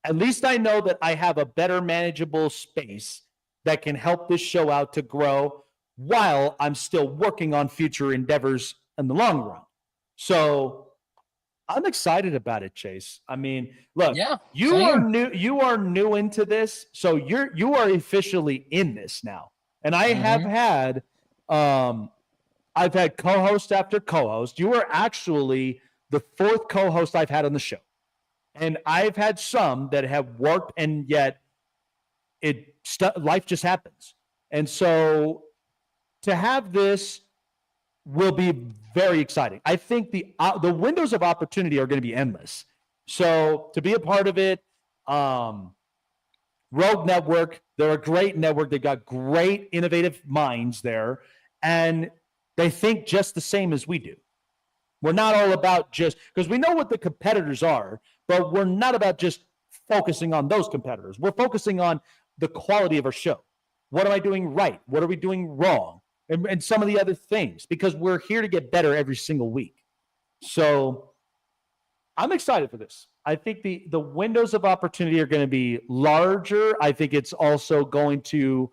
At least I know that I have a better manageable space that can help this show out to grow while I'm still working on future endeavors in the long run. So I'm excited about it, Chase. I mean, look, you are new into this, so you are officially in this now. And I have had I've had co-host after co-host. You are actually the fourth co-host I've had on the show. And I've had some that have worked, and yet life just happens. And so to have this will be very exciting. I think the windows of opportunity are going to be endless. So to be a part of it, Rogue Network, they're a great network. They've got great innovative minds there, and they think just the same as we do. We're not all about just, because we know what the competitors are, but we're not about just focusing on those competitors. We're focusing on the quality of our show. What am I doing right? What are we doing wrong? And some of the other things, because we're here to get better every single week. So I'm excited for this. I think the windows of opportunity are going to be larger. I think it's also going to,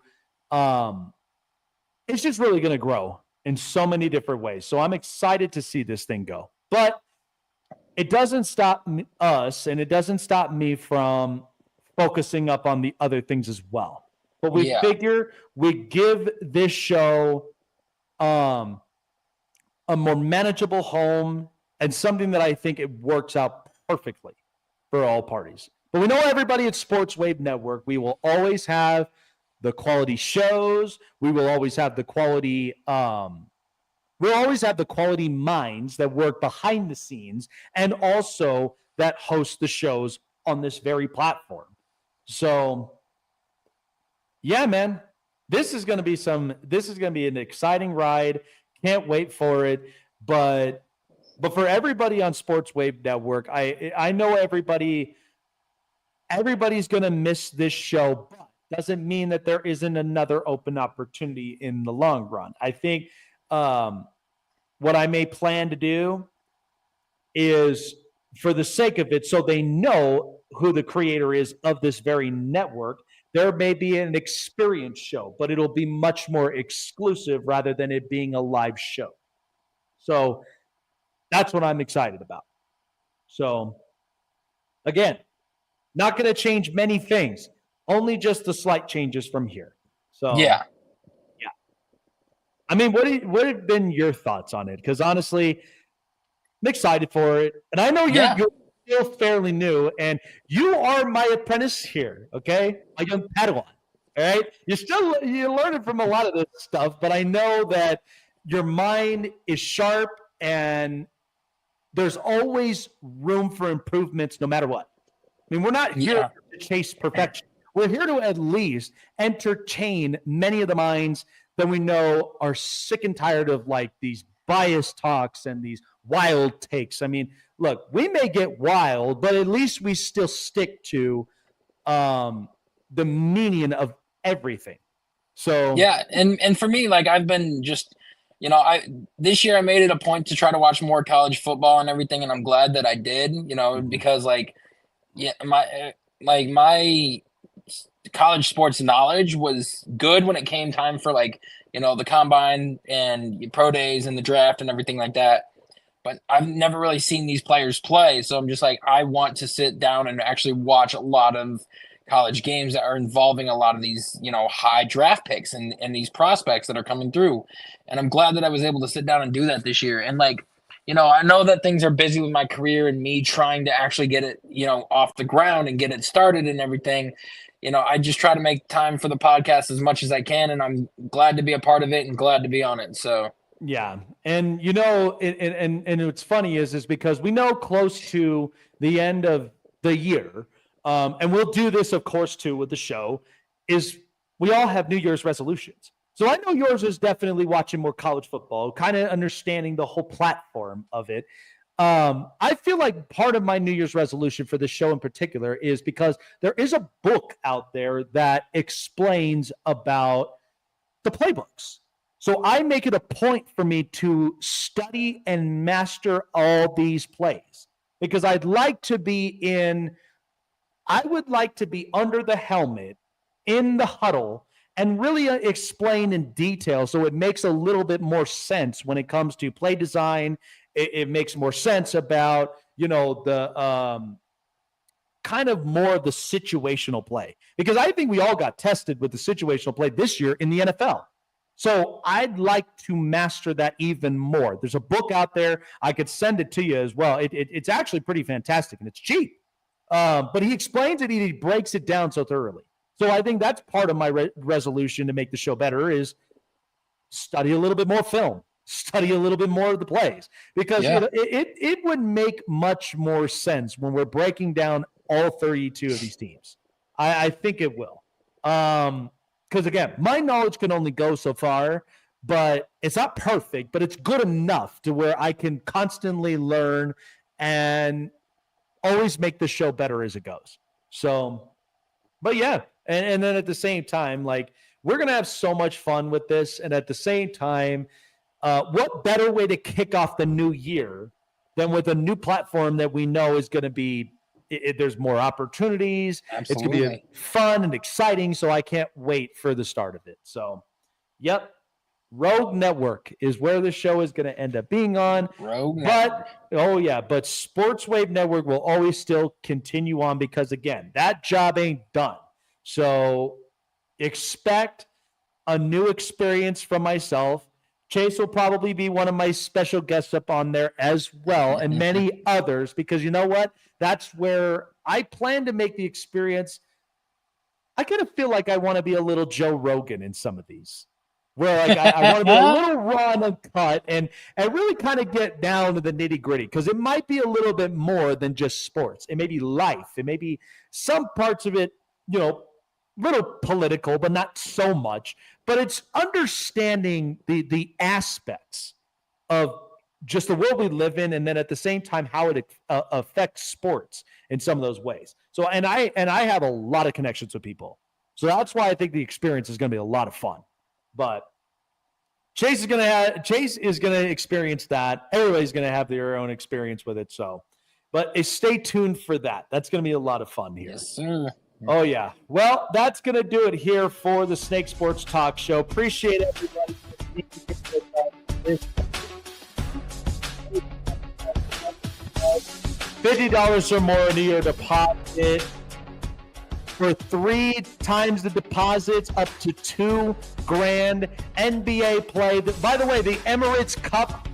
it's just really going to grow in so many different ways. So I'm excited to see this thing go. But it doesn't stop us, and it doesn't stop me from focusing up on the other things as well. But we figure we give this show a more manageable home, and something that I think it works out perfectly for all parties. But we know everybody at Sports Wave Network, we will always have the quality shows. We will always have the quality we'll always have the quality minds that work behind the scenes, and also that host the shows on this very platform. So yeah, man, this is going to be an exciting ride. Can't wait for it. But for everybody on Sports Wave Network, I know everybody's going to miss this show, but doesn't mean that there isn't another open opportunity in the long run. I think what I may plan to do is, for the sake of it, so they know who the creator is of this very network, there may be an experience show, but it'll be much more exclusive rather than it being a live show. So that's what I'm excited about. So again, not going to change many things, only just the slight changes from here. So yeah. I mean, what have been your thoughts on it? Because honestly, I'm excited for it, and I know you're still fairly new, and you are my apprentice here, okay? A young Padawan, all right? You're learning from a lot of this stuff, but I know that your mind is sharp, and there's always room for improvements no matter what. I mean, we're not here to chase perfection. We're here to at least entertain many of the minds that we know are sick and tired of like these biased talks and these wild takes. I mean, look, we may get wild, but at least we still stick to the meaning of everything. So
yeah, and for me, like, I've been just, this year I made it a point to try to watch more college football and everything, and I'm glad that I did, because my college sports knowledge was good when it came time for the combine and pro days and the draft and everything like that. But I've never really seen these players play. So I'm just like, I want to sit down and actually watch a lot of college games that are involving a lot of these, high draft picks and these prospects that are coming through. And I'm glad that I was able to sit down and do that this year. And I know that things are busy with my career and me trying to actually get it, off the ground and get it started and everything. I just try to make time for the podcast as much as I can, and I'm glad to be a part of it and glad to be on it. So
yeah, and and what's funny is because we know close to the end of the year, and we'll do this, of course, too, with the show, is we all have New Year's resolutions. So I know yours is definitely watching more college football, kind of understanding the whole platform of it. I feel like part of my New Year's resolution for this show in particular is because there is a book out there that explains about the playbooks. So I make it a point for me to study and master all these plays because I would like to be under the helmet in the huddle and really explain in detail so it makes a little bit more sense when it comes to play design. It makes more sense about, the kind of more of the situational play. Because I think we all got tested with the situational play this year in the NFL. So I'd like to master that even more. There's a book out there. I could send it to you as well. It's actually pretty fantastic, and it's cheap. But he explains it, he breaks it down so thoroughly. So I think that's part of my resolution to make the show better is study a little bit more film, study a little bit more of the plays. Because it would make much more sense when we're breaking down all 32 of these teams. I think it will. Because, again, my knowledge can only go so far, but it's not perfect, but it's good enough to where I can constantly learn and always make the show better as it goes. So, but yeah, and then at the same time, like, we're going to have so much fun with this. And at the same time, what better way to kick off the new year than with a new platform that we know is going to be there's more opportunities. Absolutely. It's going to be fun and exciting, so I can't wait for the start of it. So, yep, Rogue Network is where the show is going to end up being on. Rogue Network. But Sports Wave Network will always still continue on because, again, that job ain't done. So expect a new experience from myself. Chase will probably be one of my special guests up on there as well, and many others, because you know what? That's where I plan to make the experience. I kind of feel like I want to be a little Joe Rogan in some of these, where like I want to be a little raw and uncut and really kind of get down to the nitty gritty, because it might be a little bit more than just sports. It may be life. It may be some parts of it, little political, but not so much. But it's understanding the aspects of just the world we live in, and then at the same time how it affects sports in some of those ways. So, and I have a lot of connections with people, so that's why I think the experience is going to be a lot of fun. But Chase is going to experience that. Everybody's going to have their own experience with it. So, but stay tuned for that. That's going to be a lot of fun here.
Yes, sir.
Oh, yeah. Well, that's going to do it here for the Snake Sports Talk Show. Appreciate everybody. $50 or more into your deposit. For 3 times the deposits, up to $2,000. NBA play. By the way, the Emirates Cup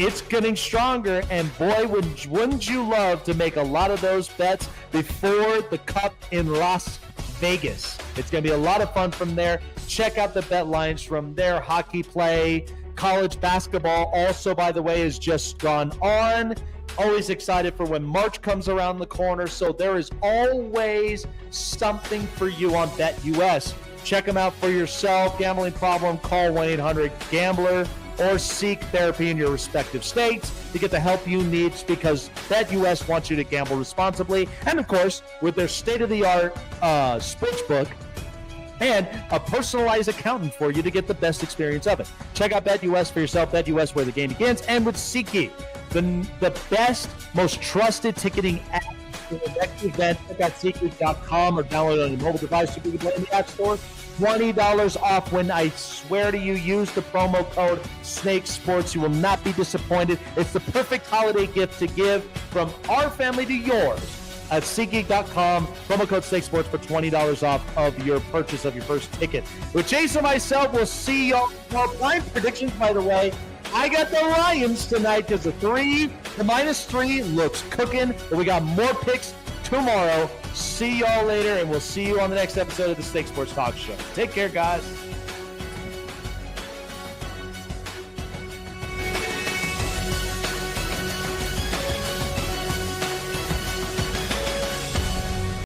it's getting stronger, and boy, wouldn't you love to make a lot of those bets before the Cup in Las Vegas. It's going to be a lot of fun from there. Check out the bet lines from there. Hockey play, college basketball also, by the way, has just gone on. Always excited for when March comes around the corner, so there is always something for you on BetUS. Check them out for yourself. Gambling problem, call 1-800-GAMBLER. or seek therapy in your respective states to get the help you need, because BetUS wants you to gamble responsibly. And, of course, with their state-of-the-art sportsbook and a personalized accountant for you to get the best experience of it. Check out BetUS for yourself. BetUS, where the game begins. And with SeatGeek, the best, most trusted ticketing app for the next event. Check out SeatGeek.com or download it on your mobile device. You can play in the App Store. $20 off when I swear to you, use the promo code SNAKESPORTS. You will not be disappointed. It's the perfect holiday gift to give from our family to yours at SeatGeek.com. Promo code SNAKESPORTS for $20 off of your purchase of your first ticket. With Chase and myself, we'll see y'all. My predictions, by the way, I got the Lions tonight because the -3 looks cooking. But we got more picks tomorrow. See y'all later, and we'll see you on the next episode of the Snake Sports Talk Show. Take care, guys.